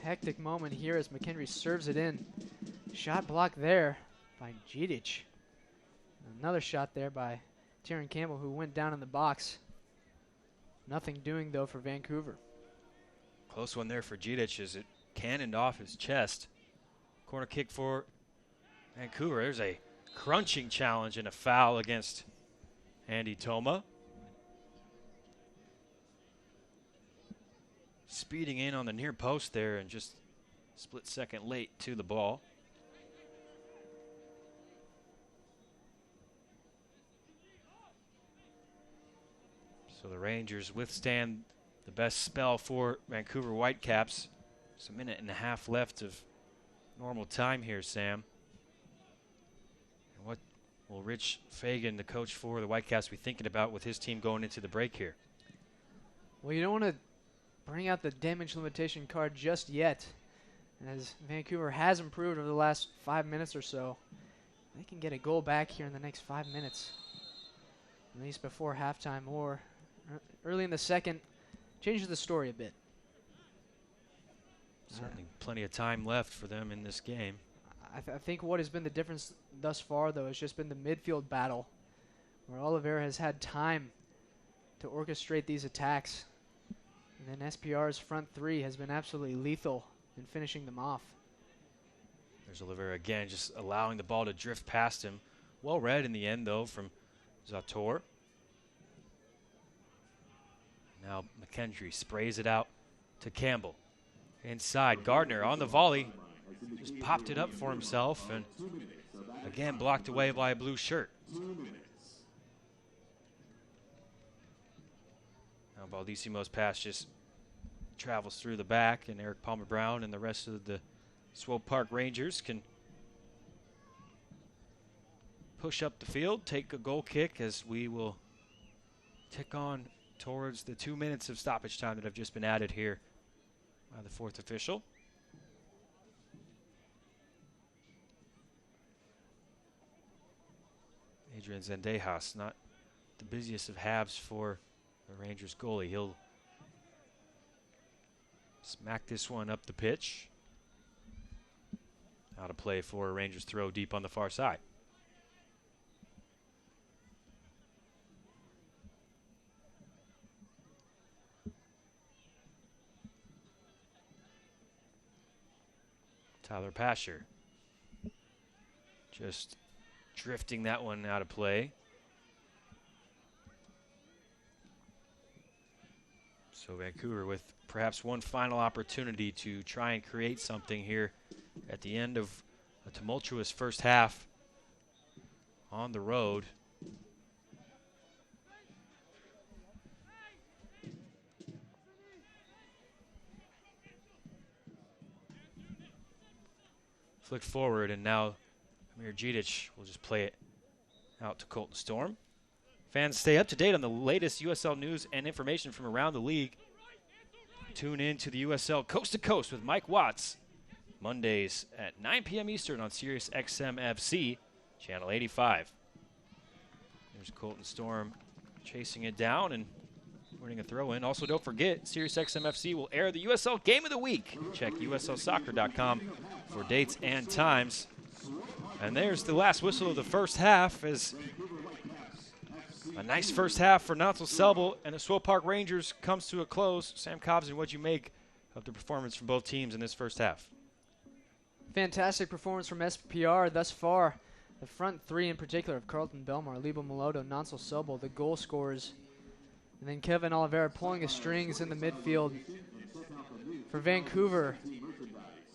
Hectic moment here as McKendry serves it in. Shot blocked there by Jidic. Another shot there by Tieran Campbell, who went down in the box. Nothing doing, though, for Vancouver. Close one there for Jidic as it cannoned off his chest. Corner kick for Vancouver. There's a crunching challenge and a foul against Andy Toma. Speeding in on the near post there and just split second late to the ball. So the Rangers withstand the best spell for Vancouver Whitecaps. Just a minute and a half left of normal time here, Sam. And what will Rich Fagan, the coach for the Whitecaps, be thinking about with his team going into the break here? Well, you don't want to bring out the damage limitation card just yet, as Vancouver has improved over the last 5 minutes or so. They can get a goal back here in the next 5 minutes, at least before halftime or early in the second. Changes the story a bit. Certainly plenty of time left for them in this game. I think what has been the difference thus far, though, has just been the midfield battle, where Oliveira has had time to orchestrate these attacks. And then SPR's front 3 has been absolutely lethal in finishing them off. There's Oliveira again, just allowing the ball to drift past him. Well read in the end, though, from Zator. Now McKendry sprays it out to Campbell. Inside, Gardner on the volley. Just popped it up for himself and again blocked away by a blue shirt. 2 minutes. Now Baldissimo's pass just travels through the back, and Eric Palmer Brown and the rest of the Swope Park Rangers can push up the field, take a goal kick as we will tick on towards the 2 minutes of stoppage time that have just been added here by the fourth official. Adrian Zendejas, not the busiest of halves for the Rangers goalie. He'll smack this one up the pitch. Out of play for a Rangers throw deep on the far side. Tyler Pasher just drifting that one out of play. So Vancouver with perhaps one final opportunity to try and create something here at the end of a tumultuous first half on the road. Flick forward, and now Amir Djidic will just play it out to Colton Storm. Fans, stay up to date on the latest USL news and information from around the league. Tune in to the USL Coast to Coast with Mike Watts, Mondays at 9 p.m. Eastern on Sirius XM FC, Channel 85. There's Colton Storm chasing it down and winning a throw-in. Also, don't forget, Sirius XM FC will air the USL Game of the Week. Check USLsoccer.com for dates and times. And there's the last whistle of the first half, as a nice first half for Nonsel Selbel and the Swope Park Rangers comes to a close. Sam Cobson, what you make of the performance from both teams in this first half? Fantastic performance from SPR thus far. The front three in particular of Carlton Belmar, Lebo Maloto, Nonsel Selbel, the goal scorers. And then Kevin Oliveira pulling the strings in the midfield. For Vancouver,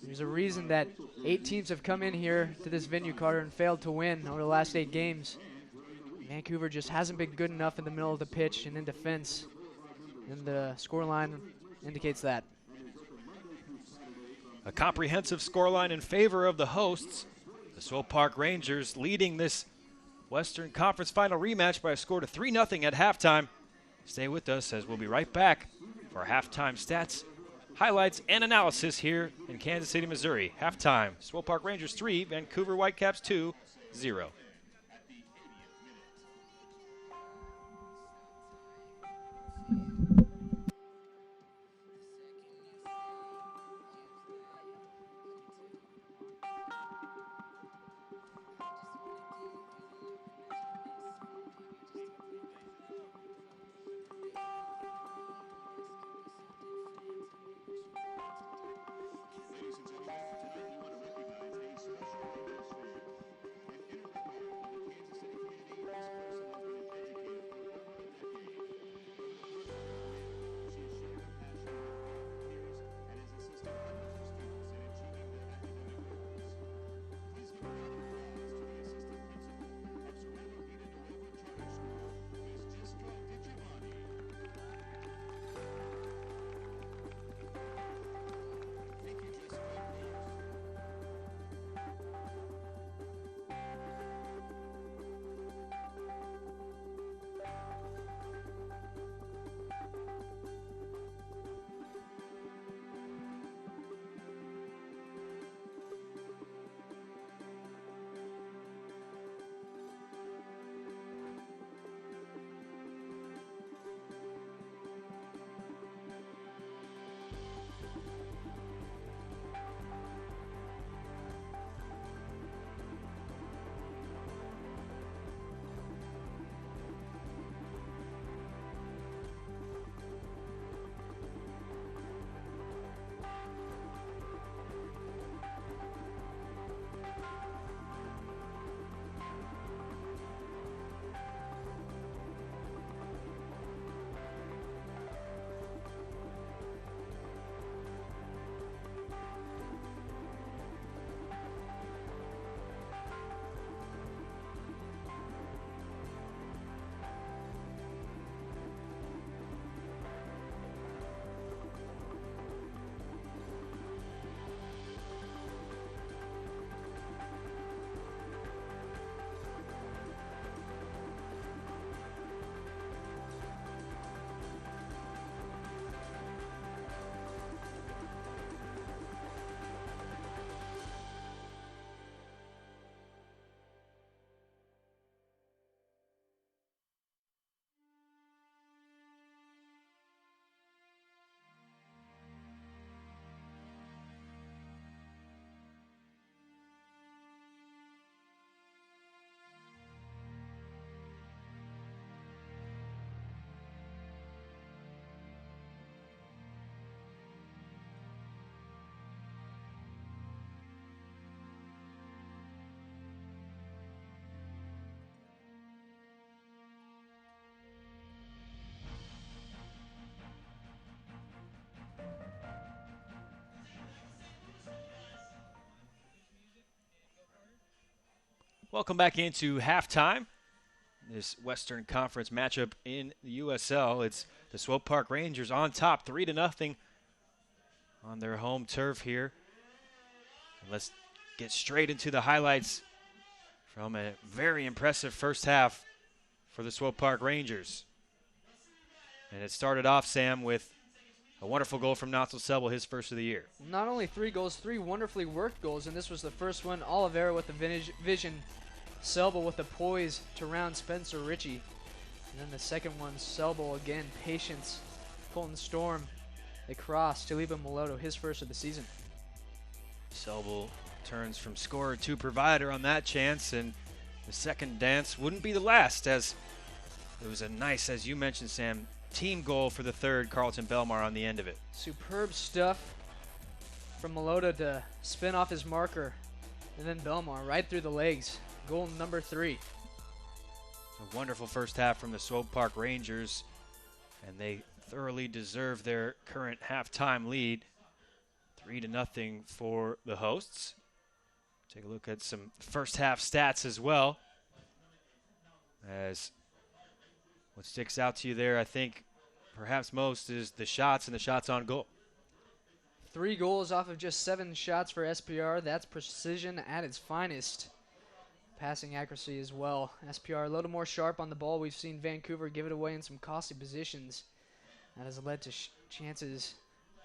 there's a reason that 8 teams have come in here to this venue, Carter, and failed to win over the last 8 games. Vancouver just hasn't been good enough in the middle of the pitch and in defense. And the scoreline indicates that. A comprehensive scoreline in favor of the hosts. The Swope Park Rangers leading this Western Conference Final rematch by a score of 3-0 at halftime. Stay with us as we'll be right back for halftime stats, highlights, and analysis here in Kansas City, Missouri. Halftime, Swope Park Rangers 3, Vancouver Whitecaps 2-0. Welcome back into halftime. This Western Conference matchup in the USL. It's the Swope Park Rangers on top, 3-0 on their home turf here. And let's get straight into the highlights from a very impressive first half for the Swope Park Rangers. And it started off, Sam, with a wonderful goal from Notzel Sebel, his first of the year. Not only 3 goals, 3 wonderfully worked goals, and this was the first one. Oliveira with the vision, Selbel with the poise to round Spencer Ritchie. And then the second one, Selbel again, patience. Colton Storm, they cross to Liba Moloto, his first of the season. Selbel turns from scorer to provider on that chance, and the second dance wouldn't be the last, as it was a nice, as you mentioned, Sam, team goal for the third, Carlton Belmar on the end of it. Superb stuff from Moloto to spin off his marker, and then Belmar right through the legs. Goal number 3. A wonderful first half from the Swope Park Rangers, and they thoroughly deserve their current halftime lead. 3-0 for the hosts. Take a look at some first half stats as well. As what sticks out to you there, I think, perhaps most is the shots and the shots on goal. 3 goals off of just 7 shots for SPR. That's precision at its finest. Passing accuracy as well. SPR a little more sharp on the ball. We've seen Vancouver give it away in some costly positions. That has led to chances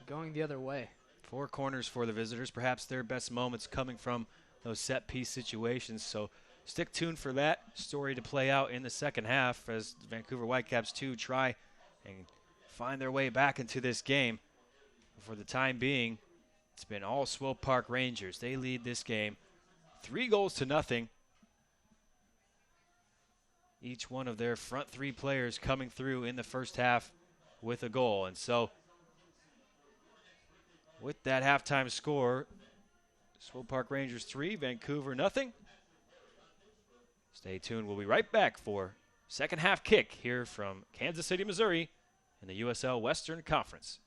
going the other way. 4 corners for the visitors, perhaps their best moments coming from those set-piece situations. So stick tuned for that story to play out in the second half as Vancouver Whitecaps 2 try and find their way back into this game. For the time being, it's been all Swope Park Rangers. They lead this game 3-0. Each one of their front 3 players coming through in the first half with a goal. And so with that halftime score, Swope Park Rangers 3, Vancouver 0. Stay tuned. We'll be right back for second half kick here from Kansas City, Missouri in the USL Western Conference.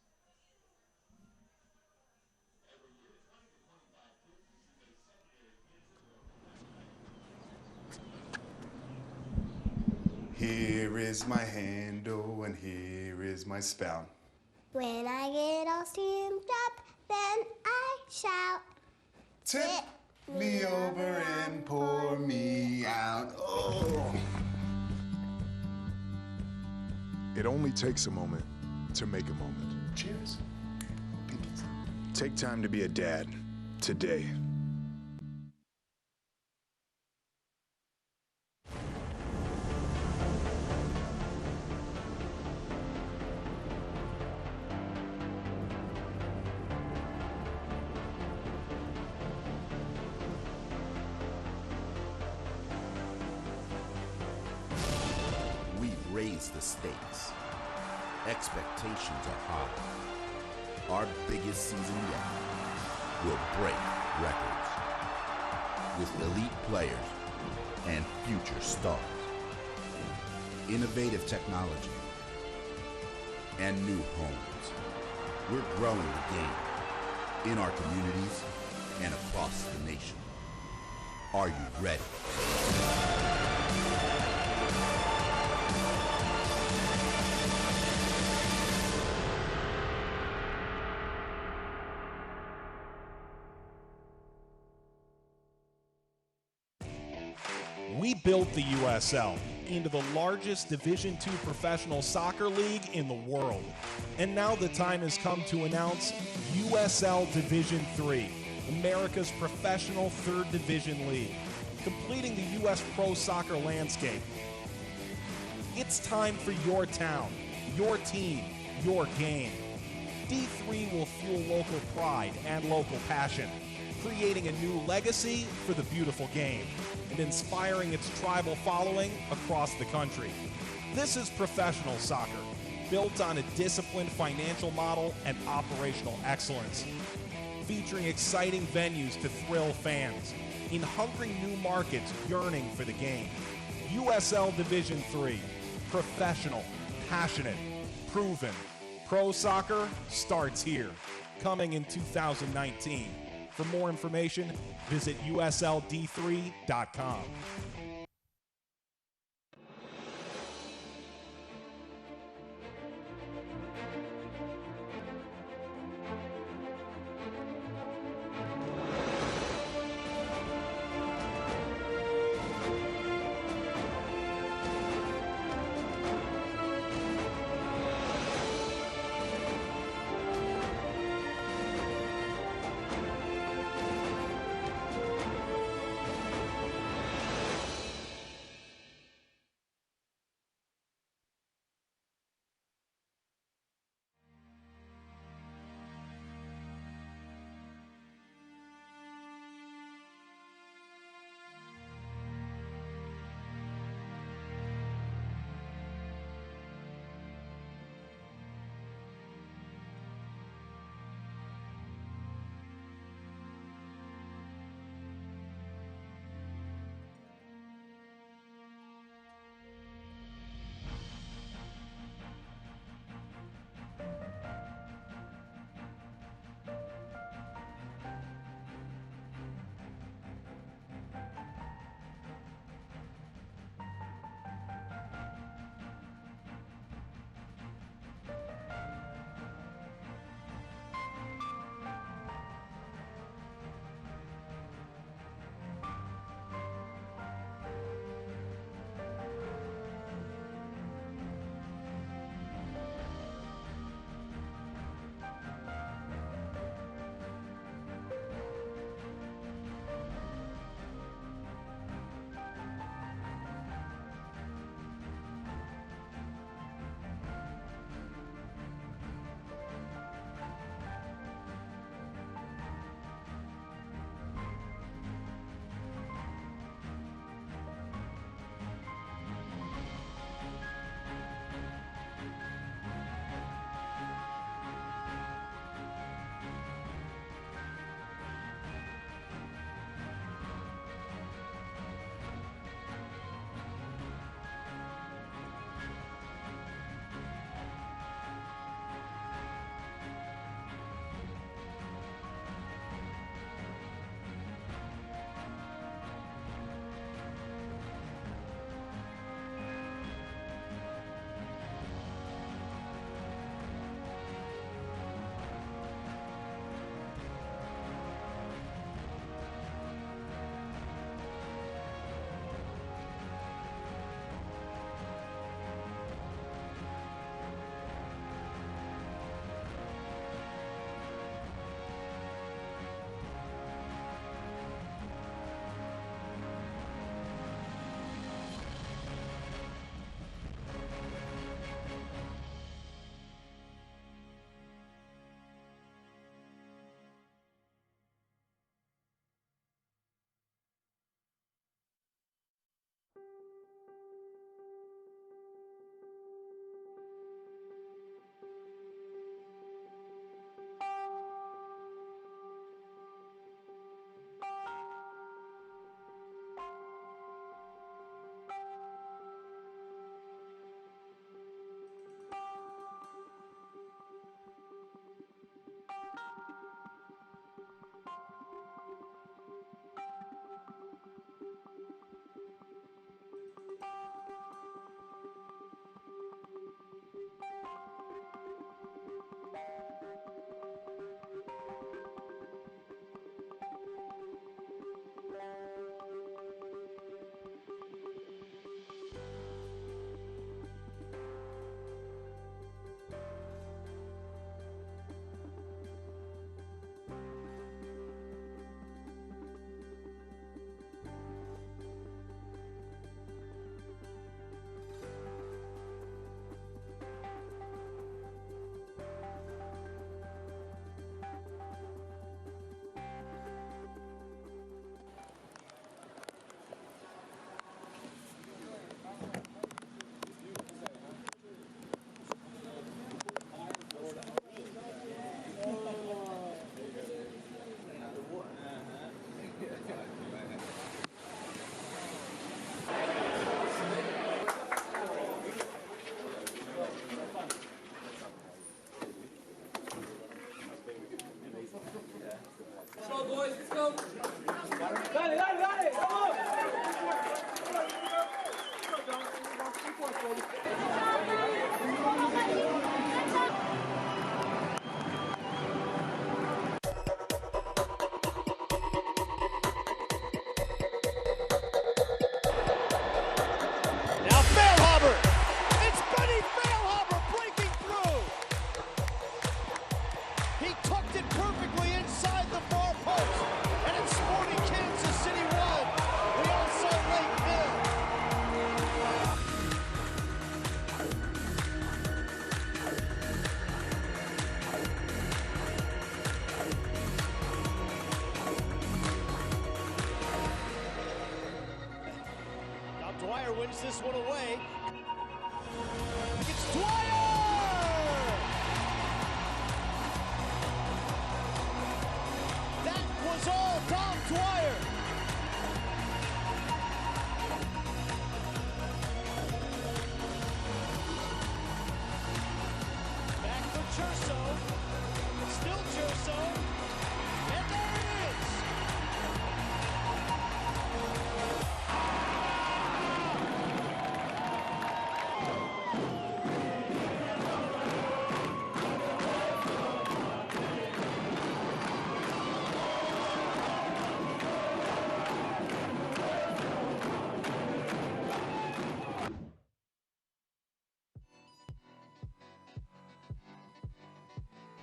Here is my handle and here is my spout. When I get all steamed up, then I shout. Tip me over and pour me out. Oh. It only takes a moment to make a moment. Cheers. Take time to be a dad today. Raise the stakes. Expectations are high. Our biggest season yet will break records with elite players and future stars, innovative technology, and new homes. We're growing the game in our communities and across the nation. Are you ready? We built the USL into the largest Division II professional soccer league in the world. And now the time has come to announce USL Division III, America's professional third division league, completing the U.S. pro soccer landscape. It's time for your town, your team, your game. D3 will fuel local pride and local passion, creating a new legacy for the beautiful game and inspiring its tribal following across the country. This is professional soccer, built on a disciplined financial model and operational excellence, featuring exciting venues to thrill fans, in hungry new markets yearning for the game. USL Division III, professional, passionate, proven. Pro soccer starts here, coming in 2019. For more information, visit usld3.com. gives this one away. It's Dwyer! That was all Tom Dwyer. Back for Churso. Still Churso. And there it is.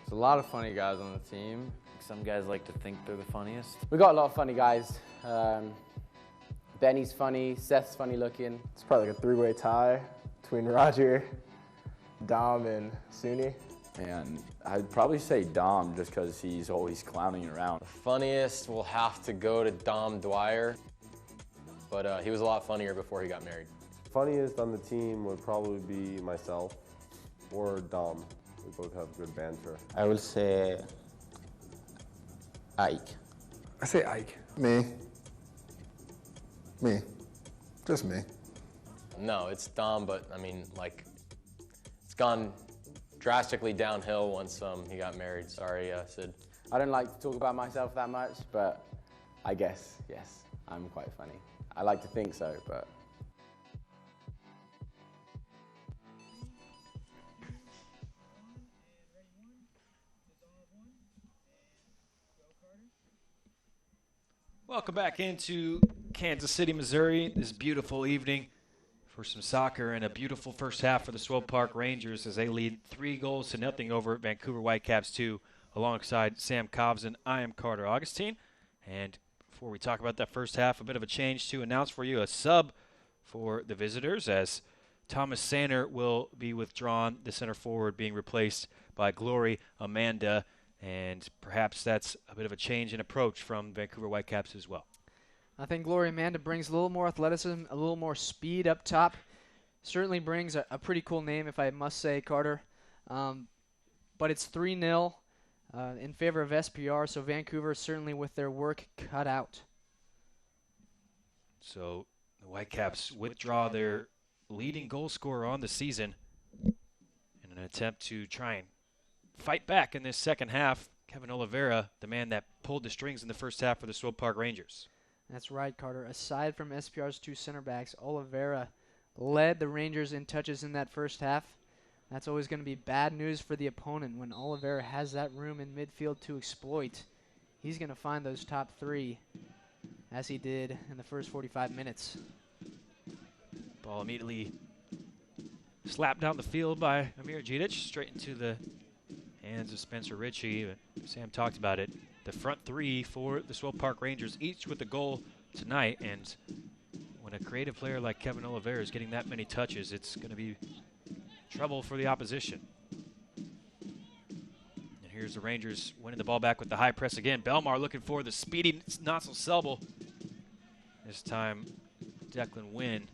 There's a lot of funny guys on the team. Some guys like to think they're the funniest. We got a lot of funny guys. Benny's funny, Seth's funny looking. It's probably like a three-way tie between Roger, Dom, and Suni. And I'd probably say Dom just because he's always clowning around. The funniest will have to go to Dom Dwyer, but he was a lot funnier before he got married. Funniest on the team would probably be myself or Dom. We both have good banter. I will say Ike. I say Ike. Me. Just me. No, it's Dom, but I mean, like, it's gone drastically downhill once he got married. Sorry, Sid. I don't like to talk about myself that much, but I guess, yes, I'm quite funny. I like to think so, but... Welcome back into Kansas City, Missouri, this beautiful evening for some soccer and a beautiful first half for the Swope Park Rangers as they lead 3-0 over Vancouver Whitecaps 2 alongside Sam Cobbs and I am Carter Augustine. And before we talk about that first half, a bit of a change to announce for you, a sub for the visitors as Thomas Sander will be withdrawn, the center forward being replaced by Glory Amanda. And perhaps that's a bit of a change in approach from Vancouver Whitecaps as well. I think Glory Amanda brings a little more athleticism, a little more speed up top. Certainly brings a pretty cool name, if I must say, Carter. But it's 3-0 in favor of SPR, so Vancouver certainly with their work cut out. So the Whitecaps withdraw their leading goal scorer on the season in an attempt to try and fight back in this second half. Kevin Oliveira, the man that pulled the strings in the first half for the Swope Park Rangers. That's right, Carter. Aside from SPR's two center backs, Oliveira led the Rangers in touches in that first half. That's always going to be bad news for the opponent when Oliveira has that room in midfield to exploit. He's going to find those top three, as he did in the first 45 minutes. Ball immediately slapped down the field by Amir Djidic, straight into the hands of Spencer Ritchie. Sam talked about it. The front three for the Swope Park Rangers, each with a goal tonight. And when a creative player like Kevin Oliveira is getting that many touches, it's going to be trouble for the opposition. And here's the Rangers winning the ball back with the high press again. Belmar looking for the speedy Nassel Selbel. This time, Declan Wynn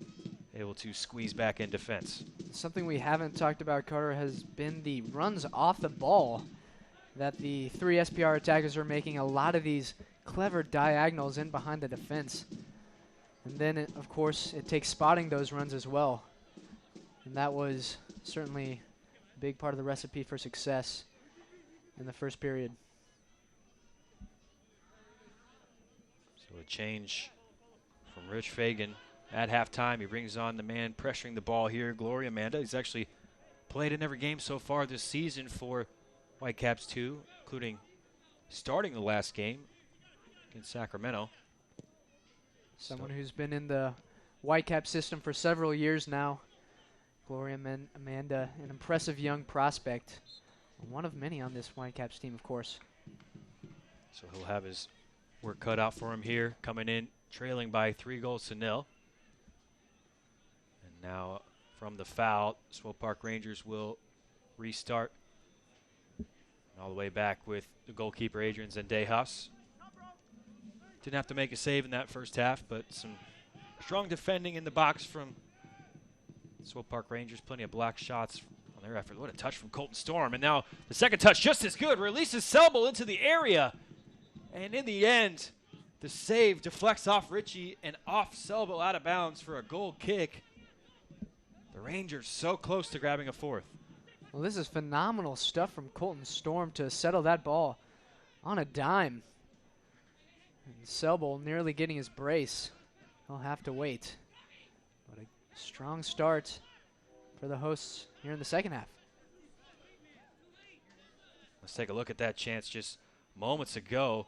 able to squeeze back in defense. Something we haven't talked about, Carter, has been the runs off the ball that the three SPR attackers are making. A lot of these clever diagonals in behind the defense. And then, of course, it takes spotting those runs as well. And that was certainly a big part of the recipe for success in the first period. So a change from Rich Fagan. At halftime, he brings on the man pressuring the ball here, Glory Amanda. He's actually played in every game so far this season for Whitecaps 2, including starting the last game against Sacramento. Someone who's been in the Whitecap system for several years now. Gloria Amanda, an impressive young prospect. One of many on this Whitecaps team, of course. So he'll have his work cut out for him here, coming in trailing by 3-0. And now from the foul, Swope Park Rangers will restart. And all the way back with the goalkeeper, Adrian Zendejas. Didn't have to make a save in that first half, but some strong defending in the box from Swope Park Rangers, plenty of block shots on their effort. What a touch from Colton Storm. And now the second touch just as good. Releases Selbel into the area. And in the end, the save deflects off Ritchie and off Selbel out of bounds for a goal kick. The Rangers so close to grabbing a fourth. Well, this is phenomenal stuff from Colton Storm to settle that ball on a dime. And Selbel nearly getting his brace. He'll have to wait. But a strong start for the hosts here in the second half. Let's take a look at that chance just moments ago.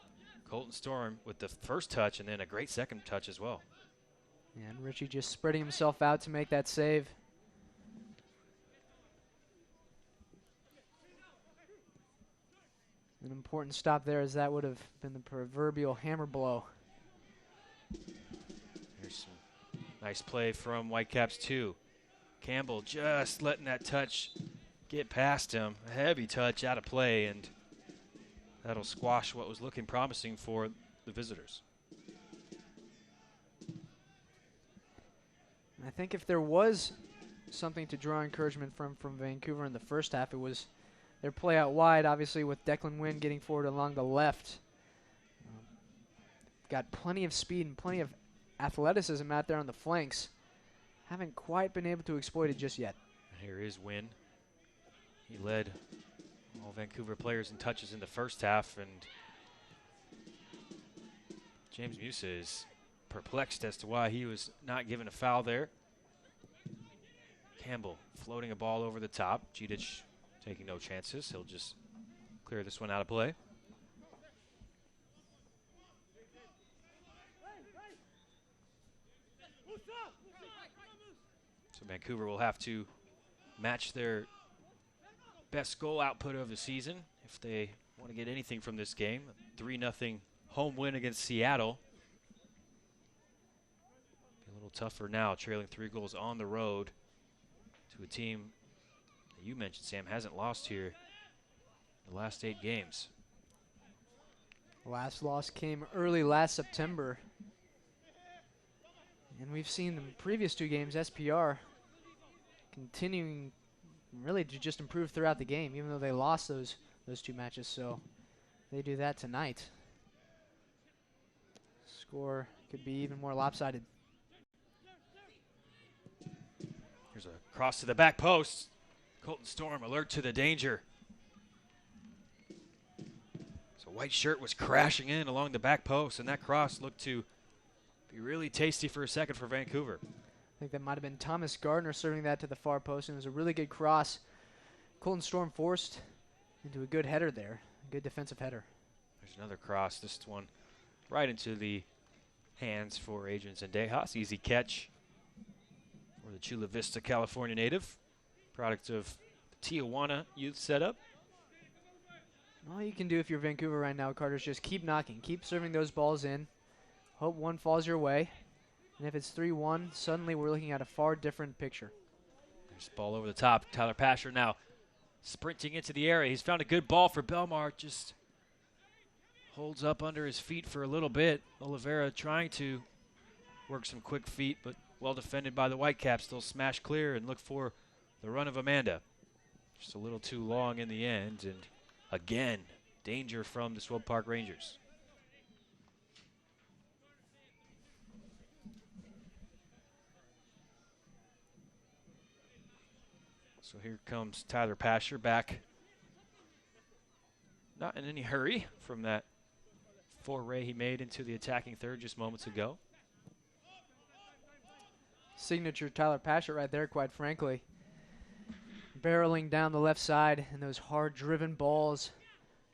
Colton Storm with the first touch and then a great second touch as well. And Ritchie just spreading himself out to make that save. An important stop there, as that would have been the proverbial hammer blow. Here's some nice play from Whitecaps 2. Campbell just letting that touch get past him. A heavy touch out of play, and that'll squash what was looking promising for the visitors. I think if there was something to draw encouragement from Vancouver in the first half, it was their play out wide, obviously with Declan Wynn getting forward along the left. Got plenty of speed and plenty of athleticism out there on the flanks. Haven't quite been able to exploit it just yet. Here is Wynn. He led all Vancouver players in touches in the first half, and James Musa is perplexed as to why he was not given a foul there. Campbell floating a ball over the top. Gidich taking no chances. He'll just clear this one out of play. So Vancouver will have to match their best goal output of the season if they want to get anything from this game. 3-0 home win against Seattle. Be a little tougher now, trailing 3 goals on the road to a team that you mentioned, Sam, hasn't lost here the last 8 games. Last loss came early last September. And we've seen the previous 2 games, SPR continuing really to just improve throughout the game, even though they lost those 2 matches. So they do that tonight. Score could be even more lopsided. Here's a cross to the back post. Colton Storm alert to the danger. So White Shirt was crashing in along the back post, and that cross looked to be really tasty for a second for Vancouver. I think that might have been Thomas Gardner serving that to the far post, and it was a really good cross. Colton Storm forced into a good header there, a good defensive header. There's another cross, this one right into the hands for Adrian Zendejas. Easy catch for the Chula Vista, California native, product of the Tijuana youth setup. All you can do if you're Vancouver right now, Carter, is just keep knocking, keep serving those balls in. Hope one falls your way. And if it's 3-1, suddenly we're looking at a far different picture. There's the ball over the top. Tyler Pasher now sprinting into the area. He's found a good ball for Belmar. Just holds up under his feet for a little bit. Oliveira trying to work some quick feet, but well defended by the Whitecaps. They'll smash clear and look for the run of Amanda. Just a little too long in the end. And again, danger from the Swope Park Rangers. So here comes Tyler Pasher back. Not in any hurry from that foray he made into the attacking third just moments ago. Signature Tyler Pasher right there, quite frankly. Barreling down the left side and those hard-driven balls.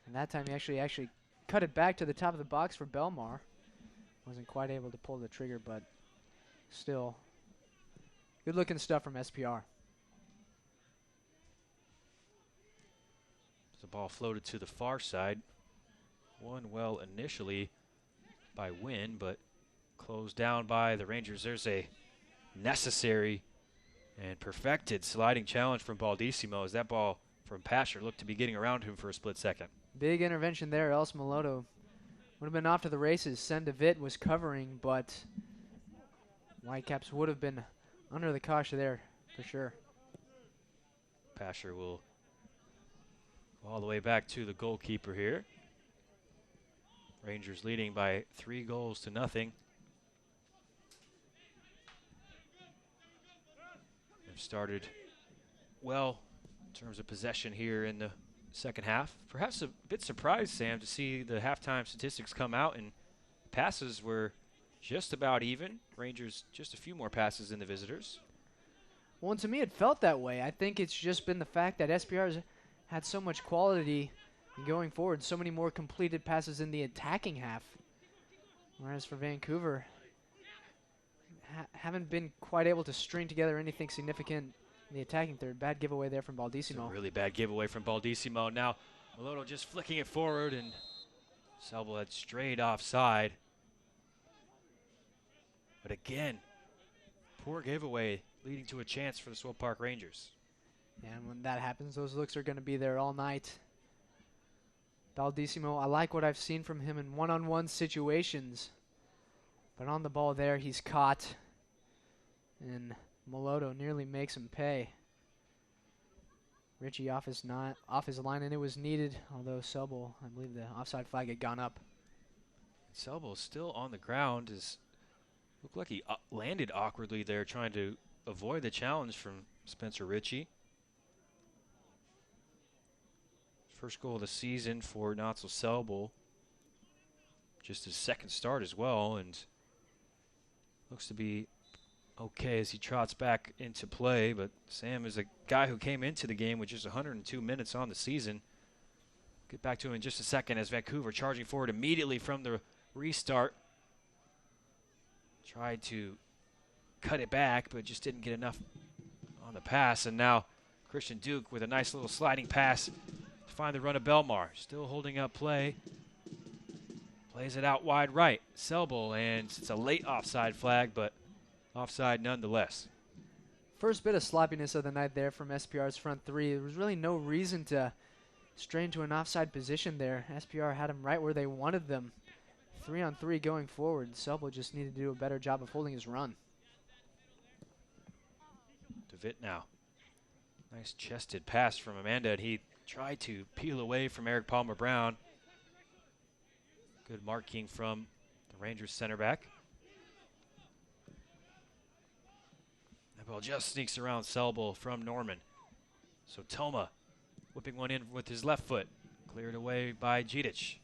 And that time he actually cut it back to the top of the box for Belmar. Wasn't quite able to pull the trigger, but still good-looking stuff from SPR. The ball floated to the far side. Won well initially by Wynn, but closed down by the Rangers. There's a necessary and perfected sliding challenge from Baldissimo as that ball from Pasher looked to be getting around him for a split second. Big intervention there. Els Maloto would have been off to the races. Sendavit was covering, but Whitecaps would have been under the cosh there. For sure. Pasher will go all the way back to the goalkeeper here. Rangers leading by 3-0. They've started well in terms of possession here in the second half. Perhaps a bit surprised, Sam, to see the halftime statistics come out, and passes were just about even. Rangers just a few more passes than the visitors. Well, and to me, it felt that way. I think it's just been the fact that SPR's had so much quality going forward, so many more completed passes in the attacking half. Whereas for Vancouver, haven't been quite able to string together anything significant in the attacking third. Bad giveaway there from Baldissimo. Really bad giveaway from Baldissimo. Now, Meloto just flicking it forward, and Selbel had strayed offside. But again, poor giveaway leading to a chance for the Swope Park Rangers. Yeah, and when that happens, those looks are going to be there all night. Baldissimo, I like what I've seen from him in one-on-one situations. But on the ball there, he's caught. And Meloto nearly makes him pay. Richie off his line, and it was needed, although Selbel, I believe the offside flag had gone up. Selbel still on the ground. Looked like he landed awkwardly there, trying to avoid the challenge from Spencer Ritchie. First goal of the season for Notzel Selbel. Just his second start as well, and looks to be okay as he trots back into play. But Sam is a guy who came into the game with just 102 minutes on the season. Get back to him in just a second as Vancouver charging forward immediately from the restart. Tried to cut it back, but just didn't get enough on the pass. And now Christian Duke with a nice little sliding pass to find the run of Belmar. Still holding up play. Plays it out wide right. Selbel, and it's a late offside flag, but offside nonetheless. First bit of sloppiness of the night there from SPR's front three. There was really no reason to stray into an offside position there. SPR had them right where they wanted them. 3-on-3 going forward. Selbel just needed to do a better job of holding his run. DeVitt now. Nice chested pass from Amanda, and he tried to peel away from Eric Palmer-Brown. Good marking from the Rangers center back. That ball just sneaks around Selbel from Norman. So Toma whipping one in with his left foot. Cleared away by Jidic.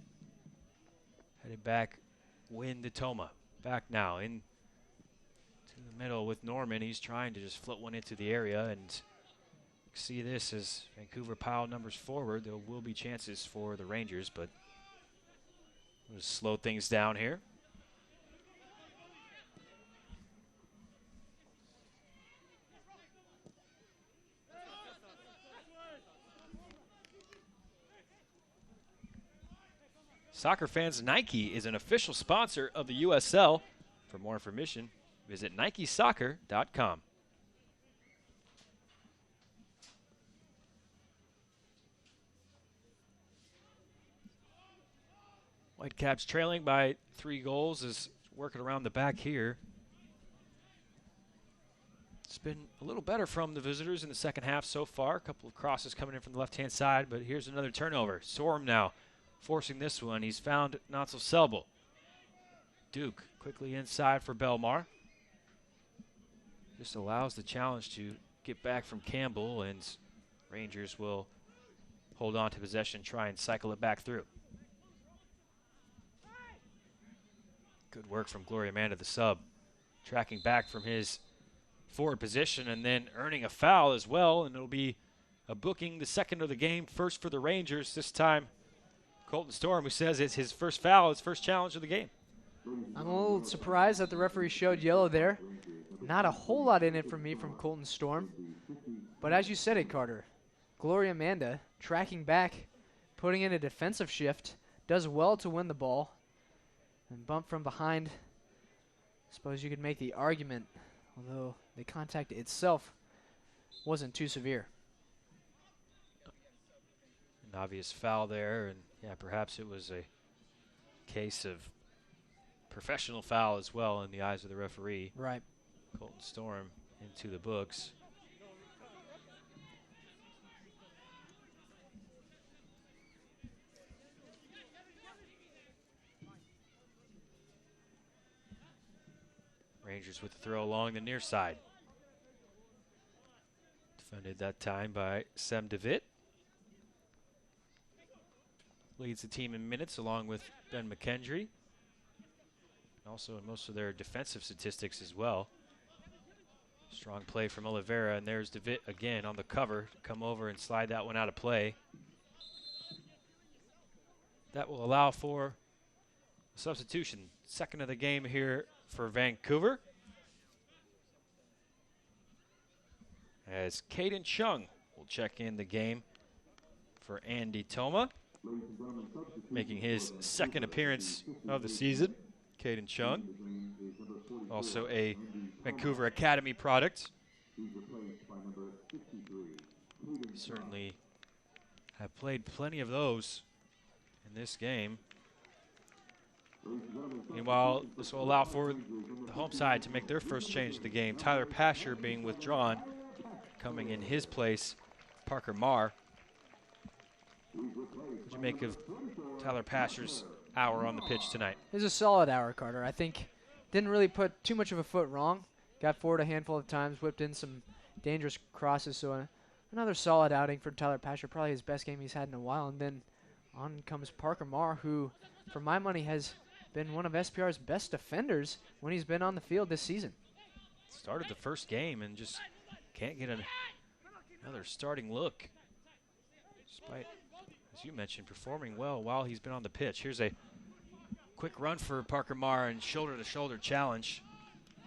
Headed back, win to Toma. Back now in to the middle with Norman. He's trying to just float one into the area, and see this as Vancouver pile numbers forward. There will be chances for the Rangers, but we'll just slow things down here. Soccer fans, Nike is an official sponsor of the USL. For more information, visit nikesoccer.com. Whitecaps trailing by 3 goals is working around the back here. It's been a little better from the visitors in the second half so far. A couple of crosses coming in from the left-hand side, but here's another turnover. Sorum now forcing this one. He's found Notzel Selbel. Duke quickly inside for Belmar. Just allows the challenge to get back from Campbell, and Rangers will hold on to possession, try and cycle it back through. Good work from Gloria Amanda, the sub, tracking back from his forward position and then earning a foul as well, and it'll be a booking, the second of the game, first for the Rangers. This time, Colton Storm, who says it's his first foul, his first challenge of the game. I'm a little surprised that the referee showed yellow there. Not a whole lot in it from me from Colton Storm. But as you said it, Carter, Gloria Amanda tracking back, putting in a defensive shift, does well to win the ball. And bump from behind. Suppose you could make the argument, although the contact itself wasn't too severe. An obvious foul there, and yeah, perhaps it was a case of professional foul as well in the eyes of the referee. Right. Colton Storm into the books. Rangers with the throw along the near side. Defended that time by Sem DeVitt. Leads the team in minutes along with Ben McKendry. Also in most of their defensive statistics as well. Strong play from Oliveira, and there's DeVitt again on the cover. Come over and slide that one out of play. That will allow for a substitution. Second of the game here for Vancouver. As Caden Chung will check in the game for Andy Toma. Making his second appearance of the season. Caden Chung. Also a Vancouver Academy product. Certainly have played plenty of those in this game. Meanwhile, this will allow for the home side to make their first change of the game. Tyler Pasher being withdrawn. Coming in his place, Parker Marr. What do you make of Tyler Pasher's hour on the pitch tonight? It was a solid hour, Carter. I think didn't really put too much of a foot wrong. Got forward a handful of times, whipped in some dangerous crosses. So another solid outing for Tyler Pasher, probably his best game he's had in a while. And then on comes Parker Marr, who, for my money, has been one of SPR's best defenders when he's been on the field this season. Started the first game and just can't get another starting look. Despite, as you mentioned, performing well while he's been on the pitch. Here's a quick run for Parker Marr and shoulder-to-shoulder challenge.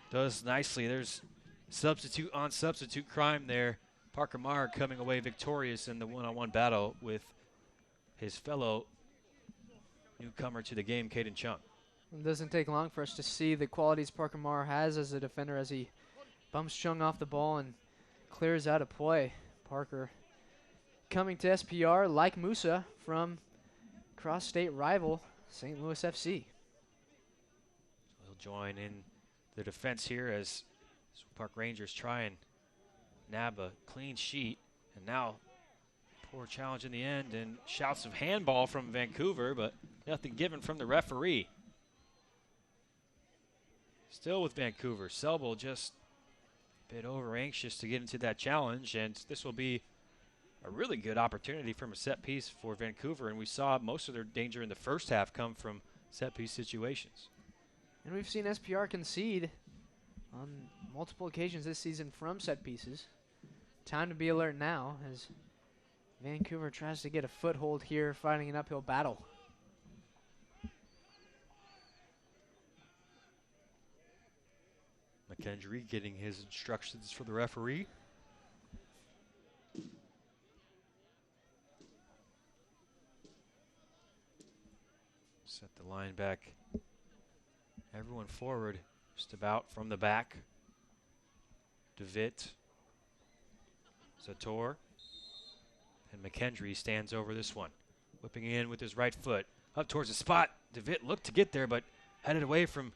Does nicely. There's substitute on substitute crime there. Parker Marr coming away victorious in the one-on-one battle with his fellow newcomer to the game, Caden Chung. It doesn't take long for us to see the qualities Parker Marr has as a defender as he bumps Chung off the ball and clears out a play. Parker coming to SPR like Musa from cross-state rival St. Louis FC. He'll join in the defense here as Park Rangers try and nab a clean sheet. And now poor challenge in the end and shouts of handball from Vancouver, but nothing given from the referee. Still with Vancouver, Selbel just a bit over anxious to get into that challenge, and this will be a really good opportunity from a set piece for Vancouver, and we saw most of their danger in the first half come from set piece situations. And we've seen SPR concede on multiple occasions this season from set pieces. Time to be alert now as Vancouver tries to get a foothold here, fighting an uphill battle. McKendry getting his instructions for the referee. Set the line back. Everyone forward, just about from the back. DeVitt, Zator, and McKendry stands over this one. Whipping in with his right foot, up towards the spot. DeVitt looked to get there, but headed away from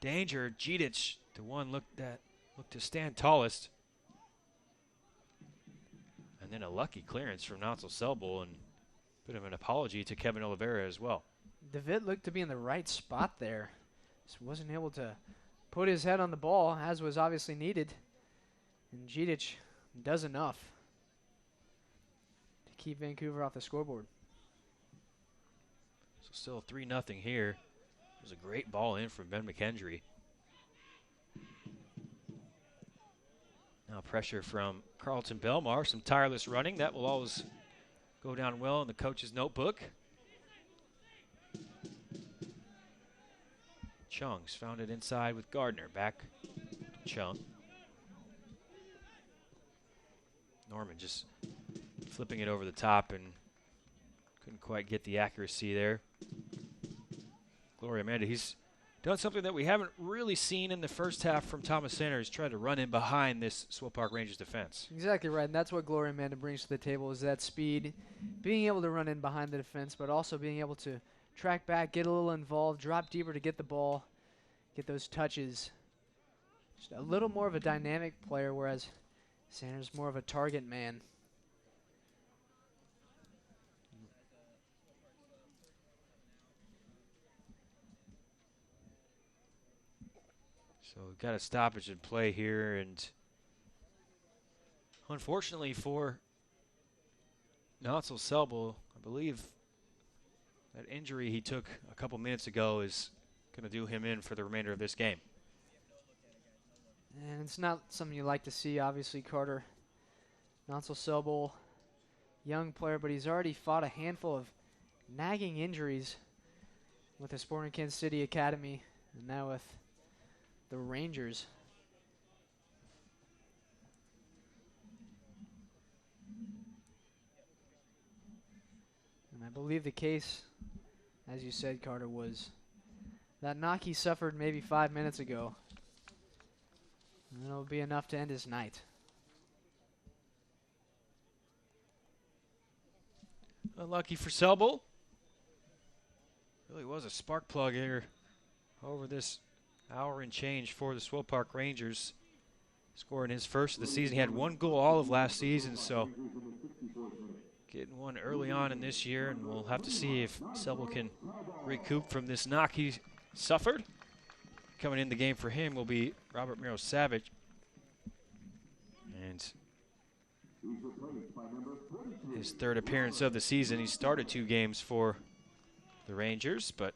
danger. Gidic, the one looked to stand tallest. And then a lucky clearance from Nansel Selbel, and a bit of an apology to Kevin Oliveira as well. DeVitt looked to be in the right spot there. Just wasn't able to put his head on the ball, as was obviously needed. And Gidic does enough to keep Vancouver off the scoreboard. So still 3-0 here. It was a great ball in from Ben McKendry. Now pressure from Carlton Belmar, some tireless running. That will always go down well in the coach's notebook. Chung's found it inside with Gardner. Back to Chung. Norman just flipping it over the top and couldn't quite get the accuracy there. Gloria Amanda, he's done something that we haven't really seen in the first half from Thomas Sanders, tried to run in behind this Swope Park Rangers defense. Exactly right, and that's what Gloria Amanda brings to the table, is that speed, being able to run in behind the defense, but also being able to track back, get a little involved, drop deeper to get the ball, get those touches. Just a little more of a dynamic player, whereas Sanders more of a target man. So we've got a stoppage in play here, and unfortunately for Notzel Selbel, I believe that injury he took a couple minutes ago is going to do him in for the remainder of this game. And it's not something you like to see, obviously, Carter. Notzel Selbel, young player, but he's already fought a handful of nagging injuries with the Sporting Kansas City Academy and now with the Rangers. And I believe the case, as you said, Carter, was that knock he suffered maybe 5 minutes ago. And it'll be enough to end his night. Unlucky for Selbel. Really was a spark plug here over this hour and change for the Swope Park Rangers. Scoring his first of the season. He had 1 goal all of last season, so getting one early on in this year, and we'll have to see if Selbel can recoup from this knock he suffered. Coming in the game for him will be Robert Miro-Savage. And his 3rd appearance of the season. He started 2 games for the Rangers, but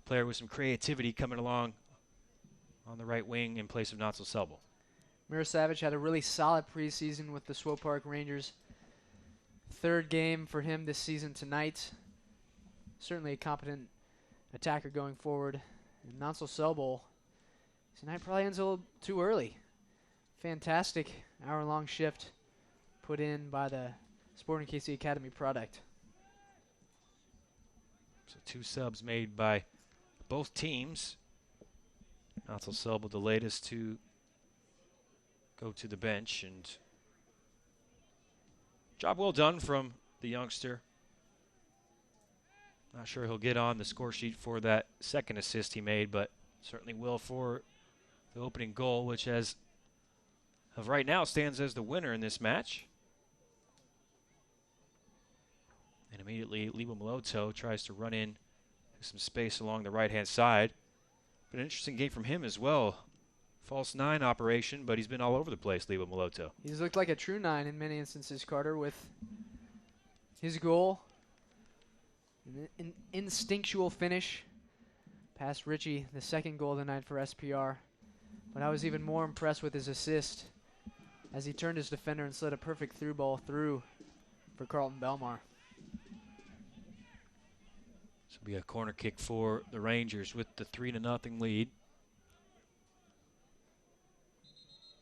player with some creativity coming along on the right wing in place of Notzel Selbel. Miro-Savage had a really solid preseason with the Swope Park Rangers. 3rd game for him this season tonight. Certainly a competent attacker going forward. And Notzel Selbel tonight probably ends a little too early. Fantastic hour-long shift put in by the Sporting KC Academy product. So 2 subs made by both teams. Notzel Selbel, the latest to go to the bench, and job well done from the youngster. Not sure he'll get on the score sheet for that 2nd assist he made, but certainly will for the opening goal, which as of right now stands as the winner in this match. And immediately Libo Maloto tries to run in to some space along the right-hand side. But an interesting game from him as well. False 9 operation, but he's been all over the place, Libo Maloto. He's looked like a true 9 in many instances, Carter, with his goal. An instinctual finish past Richie, the 2nd goal of the night for SPR. But I was even more impressed with his assist as he turned his defender and slid a perfect through ball through for Carlton Belmar. This will be a corner kick for the Rangers with the 3-0 lead.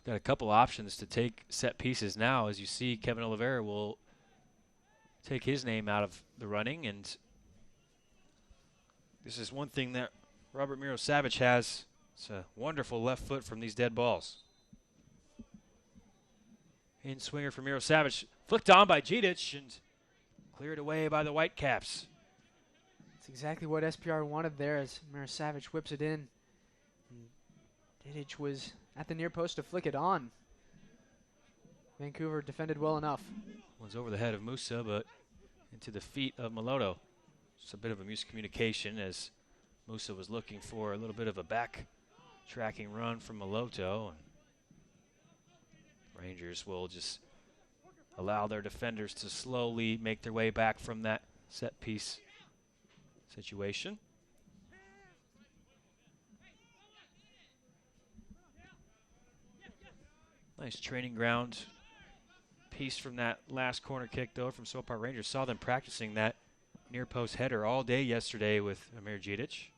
Got a couple options to take set pieces now. As you see, Kevin Oliveira will take his name out of the running, and this is one thing that Robert Miro-Savage has. It's a wonderful left foot from these dead balls. In swinger for Miro-Savage, flicked on by Djidic and cleared away by the Whitecaps. That's exactly what SPR wanted there as Miro-Savage whips it in. Djidic was at the near post to flick it on. Vancouver defended well enough. One's over the head of Musa, but into the feet of Maloto. Just a bit of a miscommunication as Musa was looking for a little bit of a back tracking run from Maloto. And Rangers will just allow their defenders to slowly make their way back from that set piece situation. Nice training ground piece from that last corner kick, though, from Swope Park Rangers. Saw them practicing that near post header all day yesterday with Amir Djidic.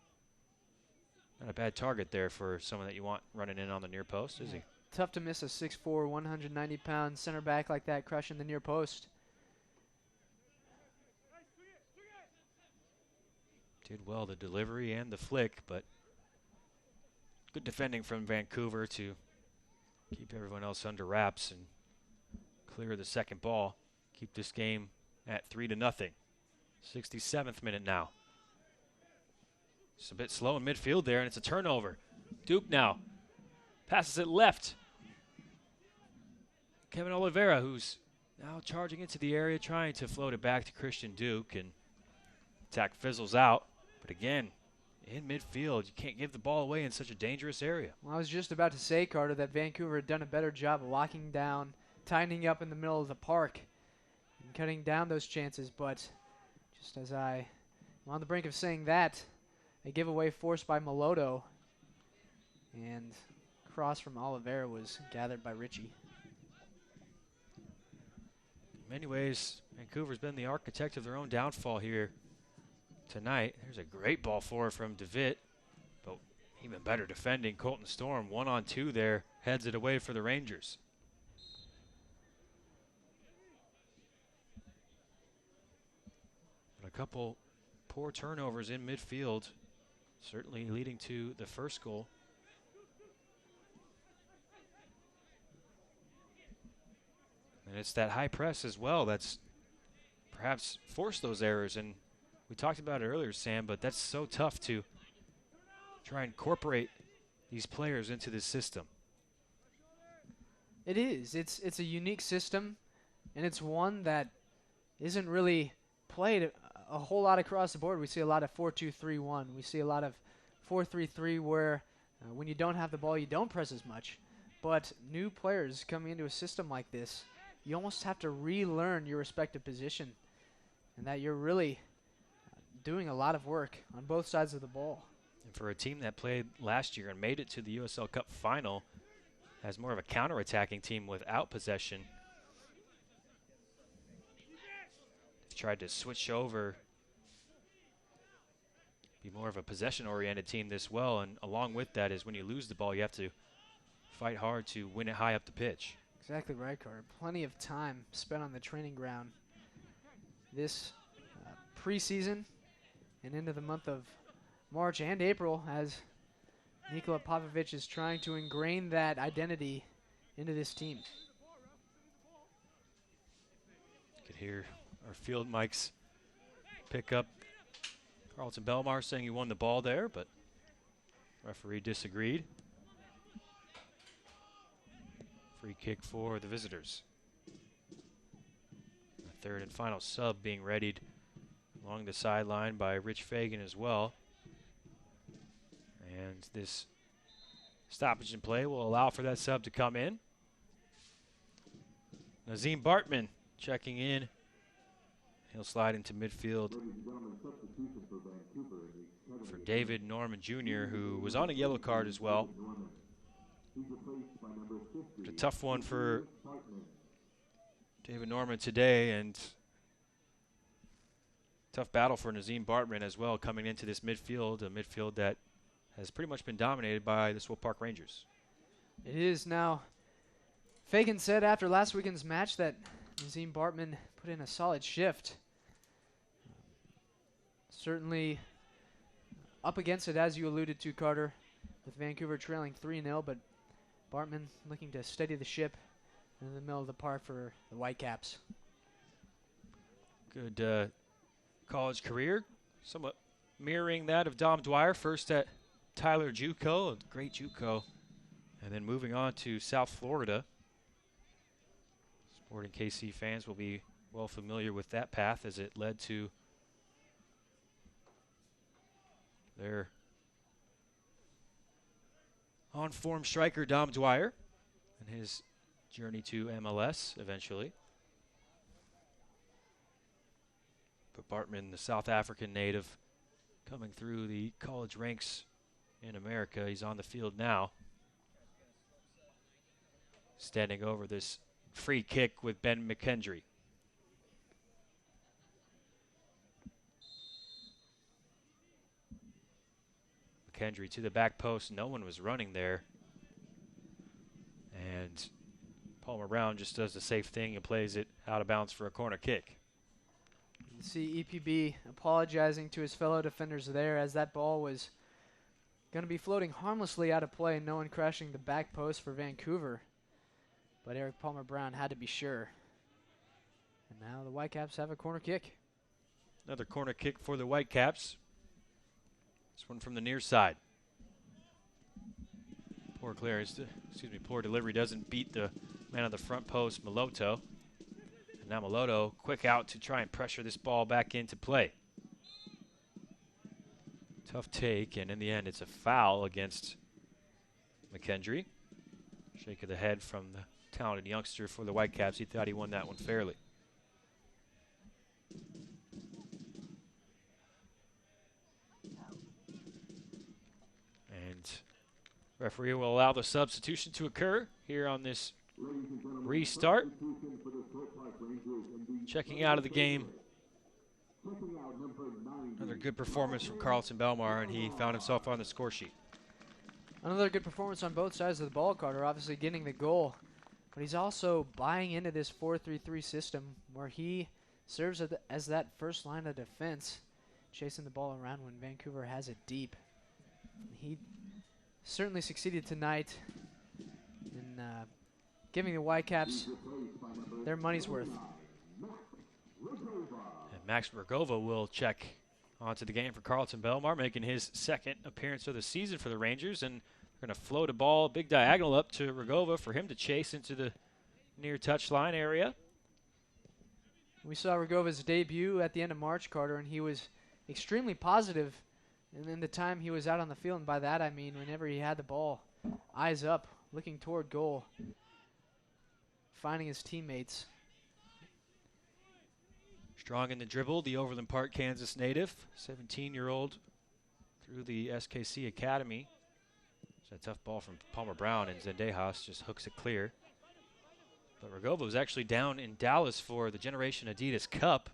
Not a bad target there for someone that you want running in on the near post, is he? Tough to miss a 6'4", 190-pound center back like that crushing the near post. Did well the delivery and the flick, but good defending from Vancouver to keep everyone else under wraps and clear the 2nd ball. Keep this game at 3-0. 67th minute now. Just a bit slow in midfield there, and it's a turnover. Duke now passes it left. Kevin Oliveira, who's now charging into the area, trying to float it back to Christian Duke, and attack fizzles out. But again, in midfield. You can't give the ball away in such a dangerous area. Well, I was just about to say, Carter, that Vancouver had done a better job of locking down, tightening up in the middle of the park, and cutting down those chances. But just as I'm on the brink of saying that, a giveaway forced by Meloto, and cross from Oliveira was gathered by Ritchie. In many ways, Vancouver's been the architect of their own downfall here tonight. There's a great ball forward from DeVitt, but even better defending. Colton Storm, 1-on-2 there, heads it away for the Rangers. But a couple poor turnovers in midfield, certainly leading to the first goal. And it's that high press as well that's perhaps forced those errors. And we talked about it earlier, Sam, but that's so tough to try and incorporate these players into this system. It is. It's a unique system, and it's one that isn't really played a whole lot across the board. We see a lot of 4-2-3-1. We see a lot of 4-3-3 where when you don't have the ball, you don't press as much. But new players coming into a system like this, you almost have to relearn your respective position, and that you're really doing a lot of work on both sides of the ball. And for a team that played last year and made it to the USL Cup final as more of a counter-attacking team without possession, they've tried to switch over, be more of a possession-oriented team this well, and along with that is when you lose the ball, you have to fight hard to win it high up the pitch. Exactly right, Carter. Plenty of time spent on the training ground this preseason and into the month of March and April as Nikola Popovic is trying to ingrain that identity into this team. You could hear our field mics pick up Carlton Belmar saying he won the ball there, but referee disagreed. Free kick for the visitors. The third and final sub being readied along the sideline by Rich Fagan as well. And this stoppage in play will allow for that sub to come in. Nazim Bartman checking in. He'll slide into midfield for David Norman Jr., who was on a yellow card as well. A tough one for David Norman today, and tough battle for Nazim Bartman as well coming into this midfield, a midfield that has pretty much been dominated by the Swope Park Rangers. It is now. Fagan said after last weekend's match that Nazim Bartman put in a solid shift. Certainly up against it, as you alluded to, Carter, with Vancouver trailing 3-0, but Bartman looking to steady the ship in the middle of the park for the Whitecaps. Good college career, somewhat mirroring that of Dom Dwyer. First at Tyler JUCO, a great JUCO, and then moving on to South Florida. Sporting KC fans will be well familiar with that path as it led to their on-form striker Dom Dwyer and his journey to MLS eventually. But Bartman, the South African native, coming through the college ranks in America. He's on the field now, standing over this free kick with Ben McKendry. McKendry to the back post. No one was running there. And Palmer Brown just does the safe thing and plays it out of bounds for a corner kick. You see EPB apologizing to his fellow defenders there as that ball was going to be floating harmlessly out of play, no one crashing the back post for Vancouver. But Eric Palmer Brown had to be sure. And now the Whitecaps have a corner kick. Another corner kick for the Whitecaps. This one from the near side. Poor clearance, poor delivery doesn't beat the man on the front post, Meloto. And now Meloto quick out to try and pressure this ball back into play. Tough take, and in the end, it's a foul against McKendry. Shake of the head from the talented youngster for the Whitecaps. He thought he won that one fairly. And referee will allow the substitution to occur here on this restart. Checking out of the game. Another good performance from Carlton Belmar, and he found himself on the score sheet. Another good performance on both sides of the ball, Carter, obviously getting the goal. But he's also buying into this 4-3-3 system where he serves as that first line of defense, chasing the ball around when Vancouver has it deep. He certainly succeeded tonight in giving the Whitecaps their money's worth. And Max Rogova will check onto the game for Carlton Belmar, making his second appearance of the season for the Rangers. And they're going to float a ball, big diagonal up to Rogova for him to chase into the near touchline area. We saw Rogova's debut at the end of March, Carter, and he was extremely positive. And in the time he was out on the field, and by that I mean whenever he had the ball, eyes up, looking toward goal, finding his teammates. Strong in the dribble, the Overland Park, Kansas native, 17-year-old through the SKC Academy. It's a tough ball from Palmer Brown, and Zendejas just hooks it clear. But Rogova was actually down in Dallas for the Generation Adidas Cup.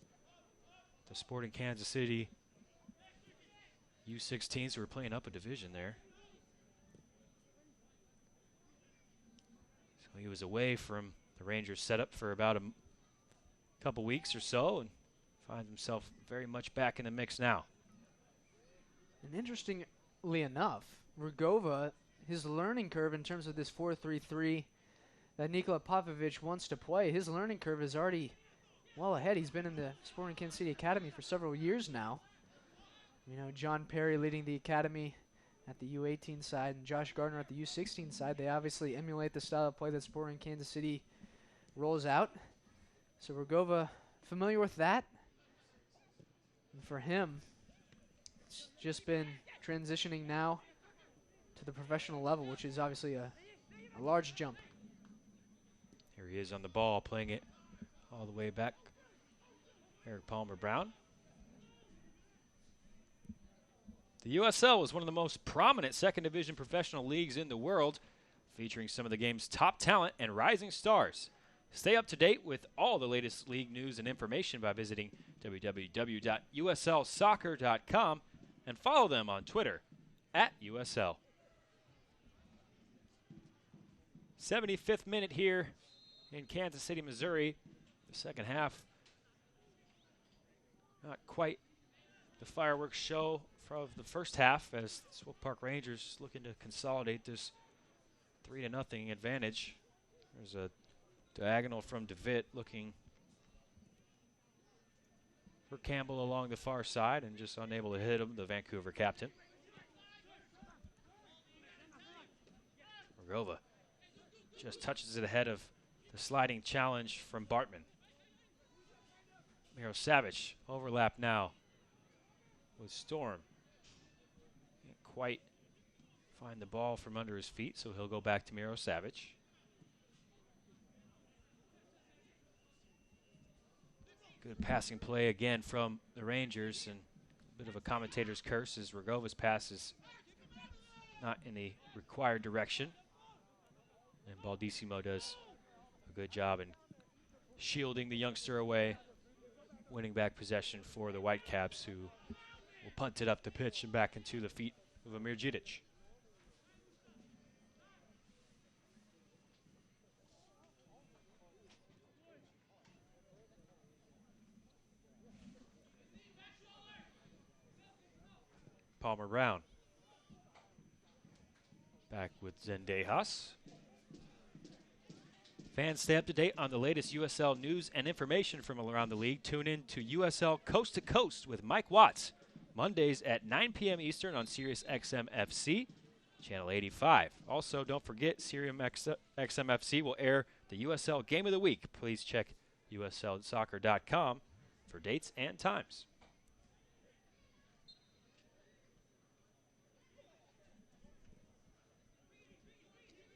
The Sporting Kansas City U16s who were playing up a division there. So he was away from the Rangers setup for about a couple weeks or so, and finds himself very much back in the mix now. And interestingly enough, Rogova, his learning curve in terms of this 4-3-3 that Nikola Popovich wants to play, his learning curve is already well ahead. He's been in the Sporting Kansas City Academy for several years now. You know, John Perry leading the academy at the U18 side and Josh Gardner at the U16 side. They obviously emulate the style of play that Sporting Kansas City rolls out. So Rogova familiar with that. And for him, it's just been transitioning now to the professional level, which is obviously a large jump. Here he is on the ball, playing it all the way back. Eric Palmer Brown. The USL was one of the most prominent second division professional leagues in the world, featuring some of the game's top talent and rising stars. Stay up to date with all the latest league news and information by visiting www.uslsoccer.com and follow them on Twitter @USL. 75th minute here in Kansas City, Missouri. The second half, not quite the fireworks show from the first half, as the Swope Park Rangers looking to consolidate this 3-0 advantage. There's a diagonal from DeVitt looking for Campbell along the far side and just unable to hit him, the Vancouver captain. Rogova just touches it ahead of the sliding challenge from Bartman. Miro Savage overlap now with Storm. Can't quite find the ball from under his feet, so he'll go back to Miro Savage. Good passing play again from the Rangers, and a bit of a commentator's curse as Rogova's pass is not in the required direction. And Baldissimo does a good job in shielding the youngster away, winning back possession for the Whitecaps, who will punt it up the pitch and back into the feet of Amir Djidic. Palmer Brown back with Zendejas. Fans, stay up to date on the latest USL news and information from around the league. Tune in to USL Coast to Coast with Mike Watts, Mondays at 9 p.m. Eastern on Sirius XM FC, Channel 85. Also, don't forget, Sirius XM FC will air the USL Game of the Week. Please check uslsoccer.com for dates and times.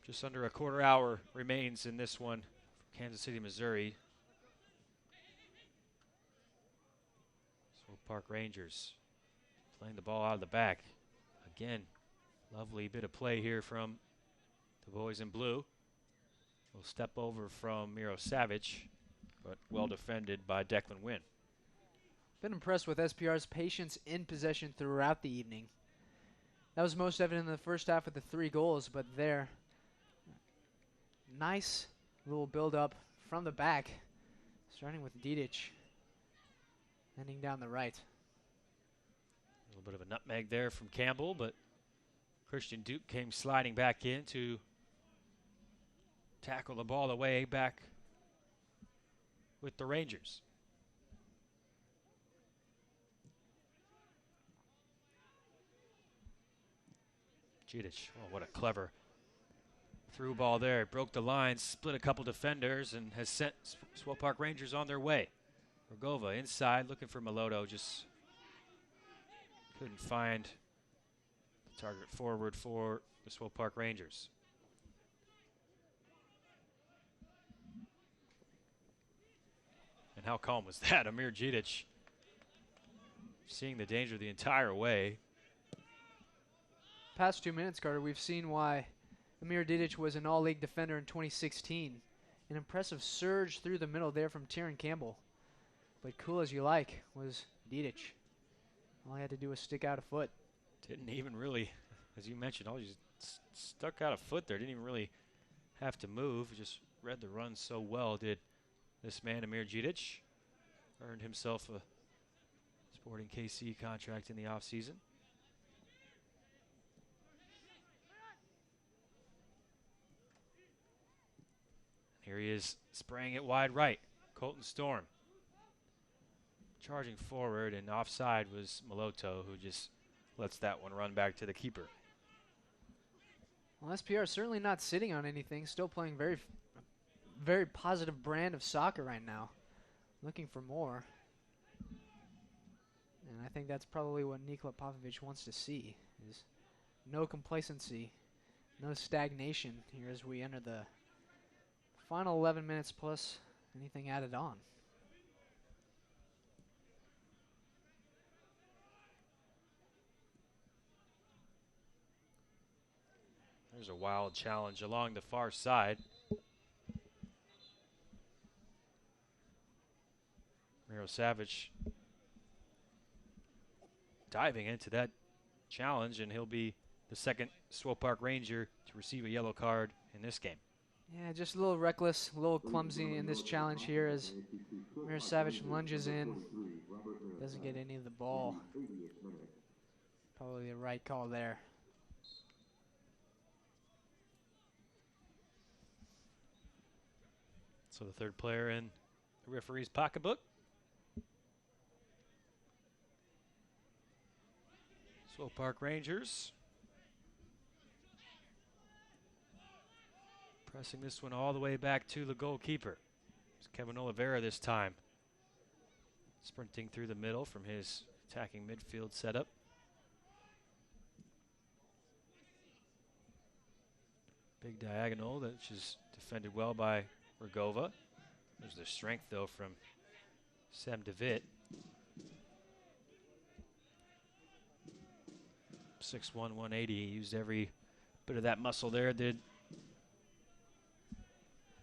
Just under a quarter hour remains in this one for Kansas City, Missouri. Swope Park Rangers playing the ball out of the back. Again, lovely bit of play here from the boys in blue. Will step over from Miro Savage, but well defended by Declan Wynn. Been impressed with SPR's patience in possession throughout the evening. That was most evident in the first half with the 3 goals, but there, nice little build-up from the back, starting with Didic, ending down the right. A little bit of a nutmeg there from Campbell, but Christian Duke came sliding back in to tackle the ball away back with the Rangers. Didic, oh, what a clever through ball there. Broke the line, split a couple defenders, and has sent Swope Park Rangers on their way. Rogova inside, looking for Meloto, just couldn't find the target forward for the Swope Park Rangers. And how calm was that? Amir Didic seeing the danger the entire way. Past 2 minutes, Carter, we've seen why Amir Didic was an all-league defender in 2016. An impressive surge through the middle there from Tieran Campbell. But cool as you like was Didic. All he had to do was stick out a foot. Didn't even really, as you mentioned, all he just stuck out a foot there. Didn't even really have to move. Just read the run so well did this man, Amir Didic. Earned himself a Sporting KC contract in the offseason. Here he is spraying it wide right. Colton Storm charging forward, and offside was Meloto, who just lets that one run back to the keeper. Well, SPR is certainly not sitting on anything. Still playing very positive brand of soccer right now. Looking for more. And I think that's probably what Nikola Popovic wants to see, is no complacency, no stagnation here as we enter the final 11 minutes plus anything added on. There's a wild challenge along the far side. Miro Savage diving into that challenge, and he'll be the second Swope Park Ranger to receive a yellow card in this game. Yeah, just a little reckless, a little clumsy in this challenge here as Miro Savage lunges in. Doesn't get any of the ball. Probably the right call there. So the third player in the referee's pocketbook. Swope Park Rangers pressing this one all the way back to the goalkeeper. It's Kevin Oliveira this time. Sprinting through the middle from his attacking midfield setup. Big diagonal that's just defended well by Rogova. There's the strength, though, from Sam DeVitt. 6'1", 180. He used every bit of that muscle there, did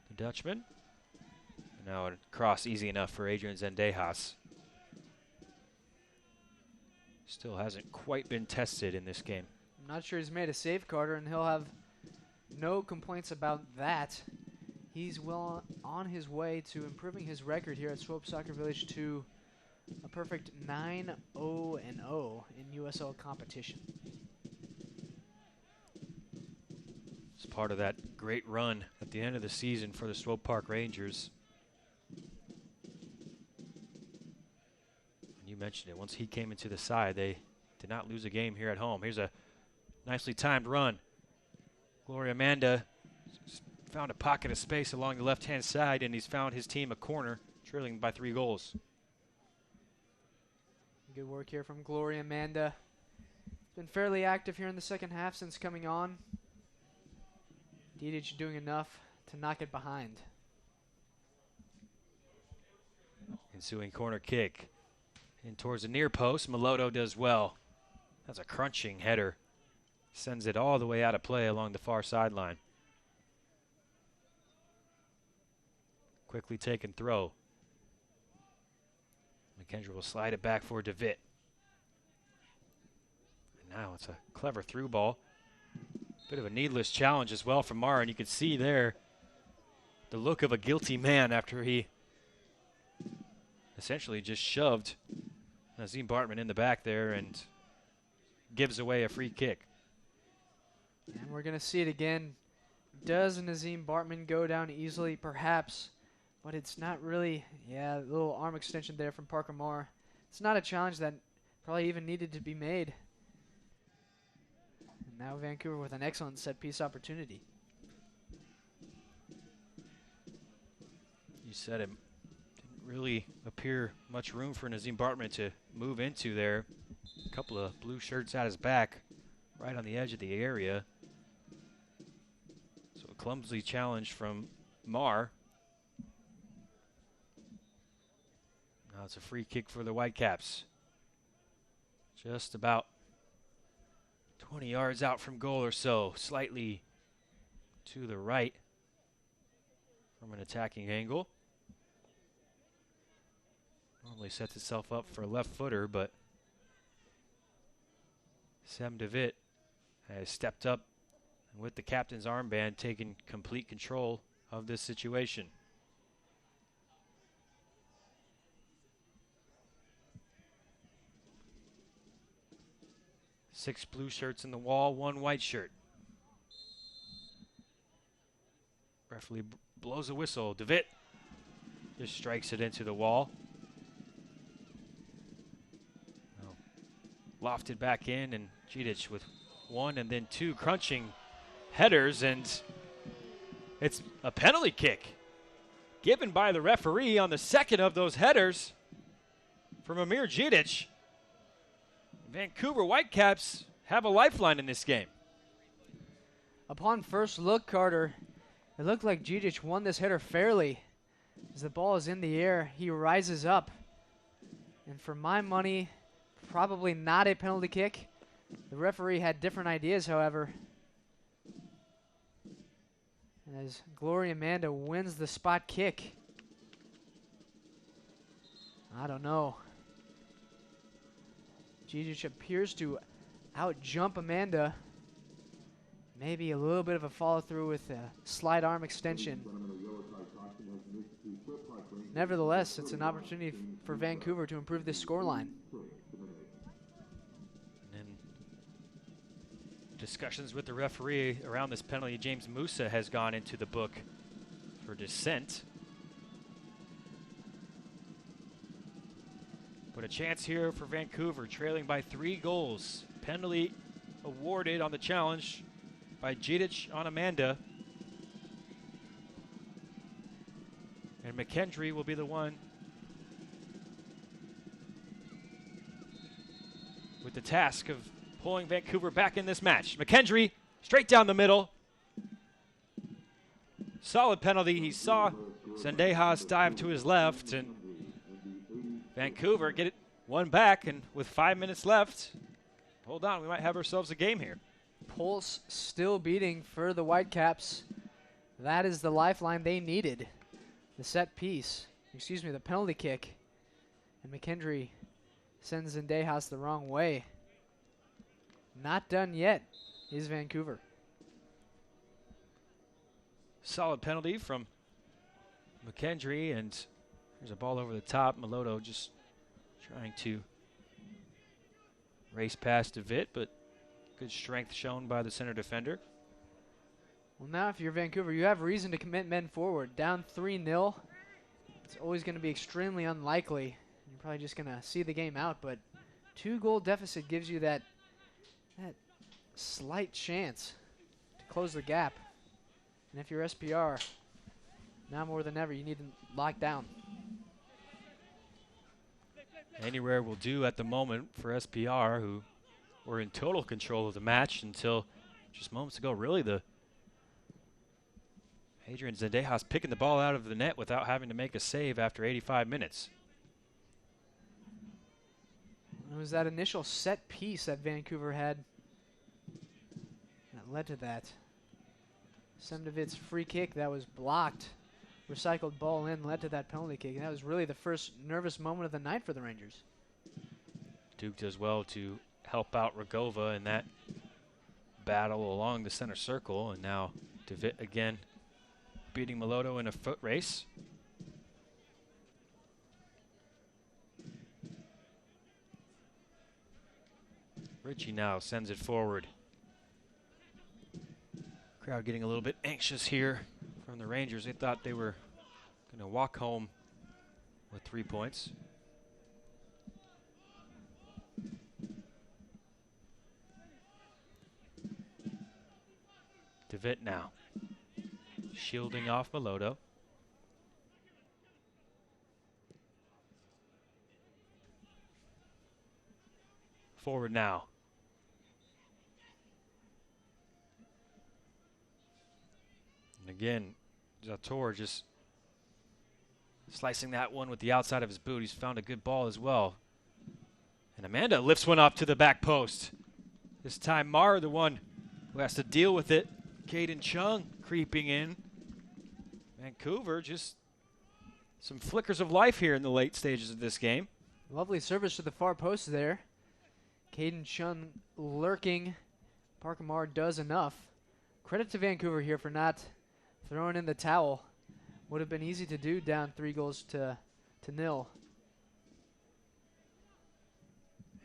the Dutchman. Now a cross easy enough for Adrian Zendejas. Still hasn't quite been tested in this game. I'm not sure he's made a save, Carter, and he'll have no complaints about that. He's well on his way to improving his record here at Swope Soccer Village to a perfect 9-0-0 in USL competition. It's part of that great run at the end of the season for the Swope Park Rangers. And you mentioned it, once he came into the side, they did not lose a game here at home. Here's a nicely timed run. Gloria Amanda found a pocket of space along the left-hand side, and he's found his team a corner, trailing by 3 goals. Good work here from Gloria Amanda. Been fairly active here in the second half since coming on. Didic doing enough to knock it behind. Ensuing corner kick. In towards the near post. Meloto does well. That's a crunching header. Sends it all the way out of play along the far sideline. Quickly taken throw. McKendry will slide it back for DeVitt. And now it's a clever through ball. Bit of a needless challenge as well from Mara, and you can see there the look of a guilty man after he essentially just shoved Nazim Bartman in the back there and gives away a free kick. And we're going to see it again. Does Nazim Bartman go down easily? Perhaps. But it's not really. Yeah, a little arm extension there from Parker Moore. It's not a challenge that probably even needed to be made. And now Vancouver with an excellent set-piece opportunity. You said it. Didn't really appear much room for Nazim Bartman to move into there. A couple of blue shirts at his back, right on the edge of the area. So a clumsy challenge from Marr. Now it's a free kick for the Whitecaps. Just about 20 yards out from goal or so, slightly to the right from an attacking angle. Normally sets itself up for a left footer, but Sam DeVitt has stepped up and with the captain's armband taken complete control of this situation. Six blue shirts in the wall, one white shirt. Referee blows a whistle. DeVitt just strikes it into the wall. Lofted back in, and Didic with one and then two crunching headers, and it's a penalty kick given by the referee on the second of those headers from Amir Didic. Vancouver Whitecaps have a lifeline in this game. Upon first look, Carter, it looked like Didic won this header fairly. As the ball is in the air, he rises up. And for my money, probably not a penalty kick. The referee had different ideas, however. And as Gloria Amanda wins the spot kick, I don't know. Didic appears to out-jump Amanda. Maybe a little bit of a follow-through with a slide arm extension. Nevertheless, it's an opportunity for Vancouver to improve this scoreline. And discussions with the referee around this penalty, James Musa has gone into the book for dissent. But a chance here for Vancouver, trailing by 3 goals. Penalty awarded on the challenge by Didic on Amanda. And McKendry will be the one with the task of pulling Vancouver back in this match. McKendry straight down the middle. Solid penalty. He saw Zendejas dive to his left, and Vancouver get it one back, and with 5 minutes left, hold on, we might have ourselves a game here. Pulse still beating for the Whitecaps. That is the lifeline they needed. The set piece, the penalty kick. And McKendry sends Zendejas the wrong way. Not done yet is Vancouver. Solid penalty from McKendry, and there's a ball over the top. Meloto just trying to race past DeVitt, but good strength shown by the center defender. Well, now if you're Vancouver, you have reason to commit men forward. Down 3-0, it's always going to be extremely unlikely. You're probably just going to see the game out, but 2-goal deficit gives you that slight chance to close the gap. And if you're SPR, now more than ever, you need to lock down. Anywhere will do at the moment for SPR, who were in total control of the match until just moments ago. Really, the Adrian Zendejas picking the ball out of the net without having to make a save after 85 minutes. It was that initial set piece that Vancouver had that led to that. Semdovic's free kick that was blocked, recycled ball in, led to that penalty kick. And that was really the first nervous moment of the night for the Rangers. Duke does well to help out Rogova in that battle along the center circle. And now DeVitt again beating Meloto in a foot race. Richie now sends it forward. Crowd getting a little bit anxious here from the Rangers. They thought they were going to walk home with 3 points. DeVitt now shielding off Meloto. Forward now. And again, Zator just slicing that one with the outside of his boot. He's found a good ball as well. And Amanda lifts one up to the back post. This time Mara, the one who has to deal with it. Caden Chung creeping in. Vancouver just some flickers of life here in the late stages of this game. Lovely service to the far post there. Caden Chung lurking. Parker Marr does enough. Credit to Vancouver here for not throwing in the towel. Would have been easy to do down 3-0.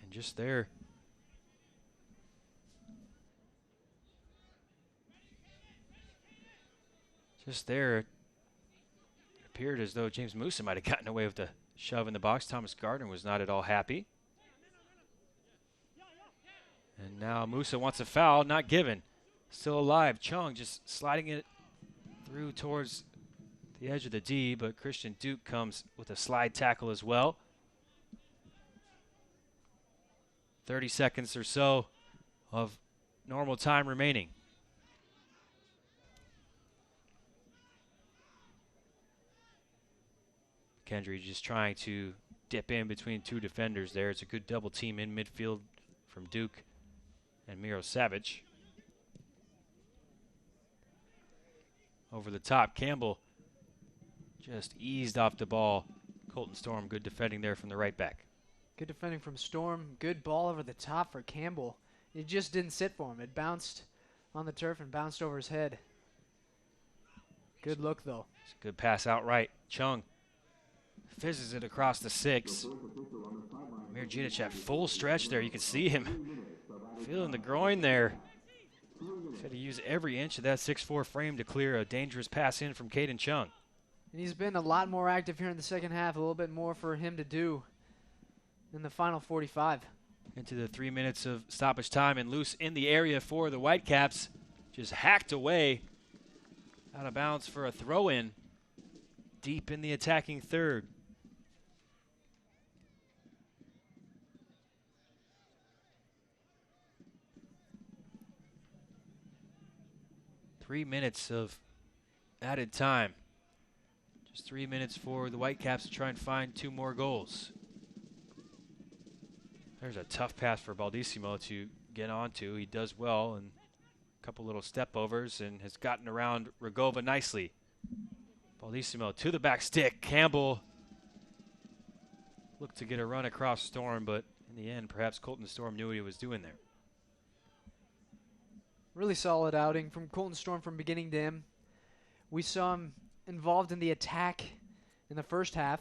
And just there. It appeared as though James Musa might have gotten away with the shove in the box. Thomas Gardner was not at all happy. And now Musa wants a foul, not given. Still alive. Chung just sliding it through towards the edge of the D, but Christian Duke comes with a slide tackle as well. 30 seconds or so of normal time remaining. Kendry just trying to dip in between two defenders there. It's a good double team in midfield from Duke and Miro Savage. Over the top, Campbell just eased off the ball. Colton Storm, good defending there from the right back. Good defending from Storm. Good ball over the top for Campbell. It just didn't sit for him. It bounced on the turf and bounced over his head. Good look, though. It's a good pass outright. Chung fizzes it across the 6. Mirjanic at full stretch there. You can see him feeling the groin there. He's had to use every inch of that 6'4" frame to clear a dangerous pass in from Caden Chung. And he's been a lot more active here in the second half. A little bit more for him to do in the final 45. Into the 3 minutes of stoppage time, and loose in the area for the Whitecaps. Just hacked away out of bounds for a throw-in deep in the attacking third. Three minutes of added time. Just 3 minutes for the Whitecaps to try and find 2 more goals. There's a tough pass for Baldissimo to get onto. He does well, and a couple little step overs, and has gotten around Rogova nicely. Baldissimo to the back stick. Campbell looked to get a run across Storm, but in the end, perhaps Colton Storm knew what he was doing there. Really solid outing from Colton Storm from beginning to end. We saw him involved in the attack in the first half.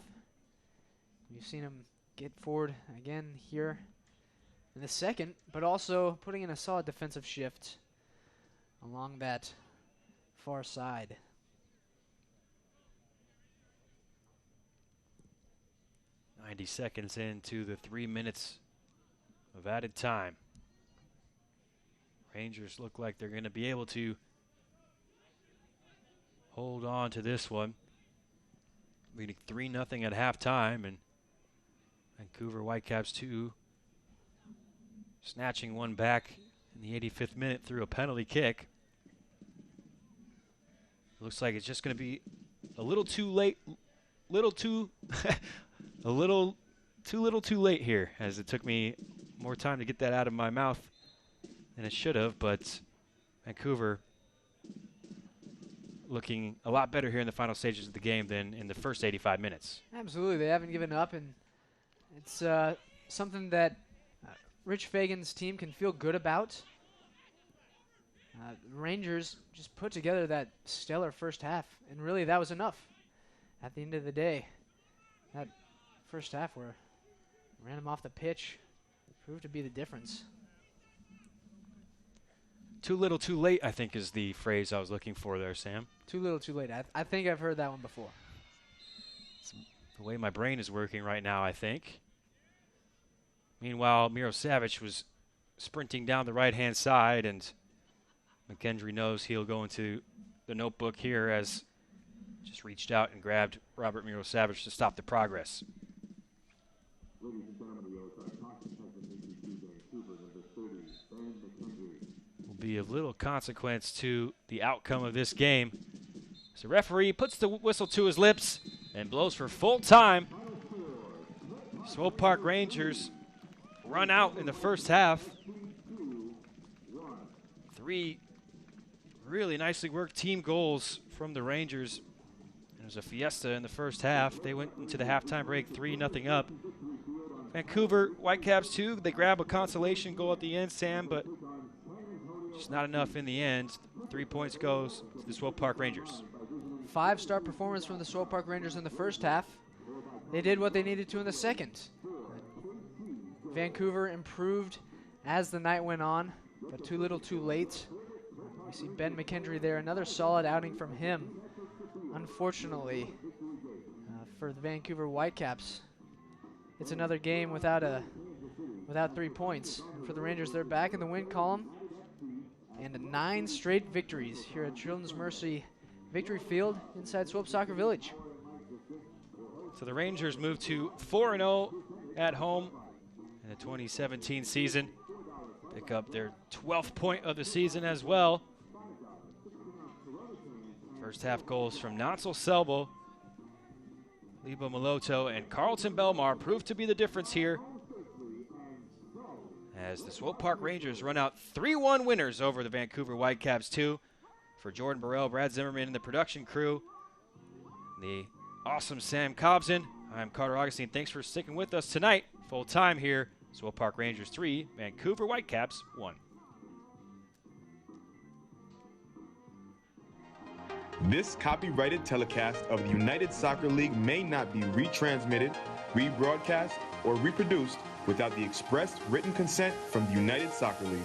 We've seen him get forward again here in the second, but also putting in a solid defensive shift along that far side. .90 seconds into the 3 minutes of added time. Rangers look like they're going to be able to hold on to this one. Leading 3-0 at halftime, and Vancouver Whitecaps 2 snatching one back in the 85th minute through a penalty kick. Looks like it's just going to be a little too late, a little too late here, as it took me more time to get that out of my mouth than it should have, but Vancouver looking a lot better here in the final stages of the game than in the first 85 minutes. Absolutely, they haven't given up, and it's something that Rich Fagan's team can feel good about. Rangers just put together that stellar first half, and really that was enough. At the end of the day, that first half where ran them off the pitch proved to be the difference. Too little, too late, I think, is the phrase I was looking for there, Sam. Too little, too late. I think I've heard that one before. It's the way my brain is working right now, I think. Meanwhile, Miro Savage was sprinting down the right-hand side, and McKendry knows he'll go into the notebook here as just reached out and grabbed Robert Miro Savage to stop the progress. Will be of little consequence to the outcome of this game. So referee puts the whistle to his lips and blows for full time. Swope Park Rangers run out in the first half. 3 really nicely worked team goals from the Rangers. It was a fiesta in the first half. They went into the halftime break 3-0 up. Vancouver Whitecaps too, they grab a consolation goal at the end, Sam, but just not enough in the end. 3 points goes to the Swope Park Rangers. 5-star performance from the Swope Park Rangers in the first half. They did what they needed to in the second. Vancouver improved as the night went on, but too little too late. We see Ben McKendry there, another solid outing from him. Unfortunately, for the Vancouver Whitecaps, it's another game without 3 points. And for the Rangers, they're back in the win column, and 9 straight victories here at Children's Mercy Victory Field inside Swope Soccer Village. So the Rangers move to 4-0 at home in the 2017 season. Pick up their 12th point of the season as well. First half goals from Nansel Selbo, Lebo Maloto, and Carlton Belmar proved to be the difference here, as the Swope Park Rangers run out 3-1 winners over the Vancouver Whitecaps 2. For Jordan Burrell, Brad Zimmerman, and the production crew, the awesome Sam Cobson, I'm Carter Augustine. Thanks for sticking with us tonight. Full time here, Swope Park Rangers 3, Vancouver Whitecaps 1. This copyrighted telecast of the United Soccer League may not be retransmitted, rebroadcast, or reproduced without the express written consent from the United Soccer League.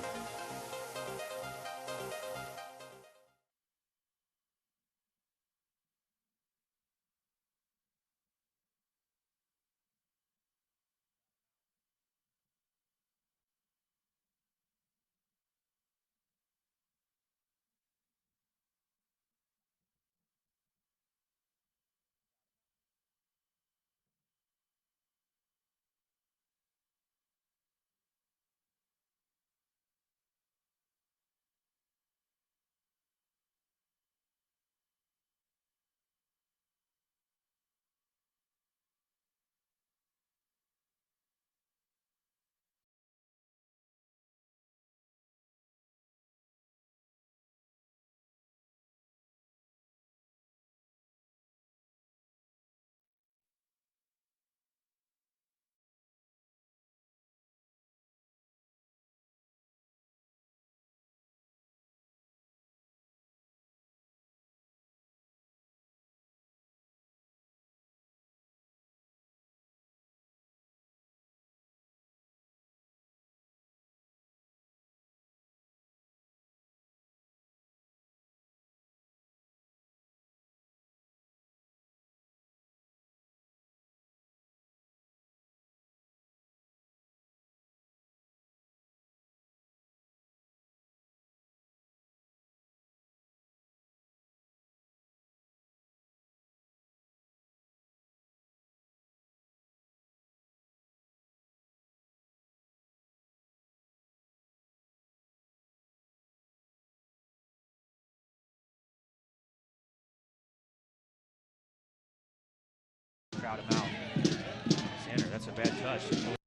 crowd him out. Sander, that's a bad touch.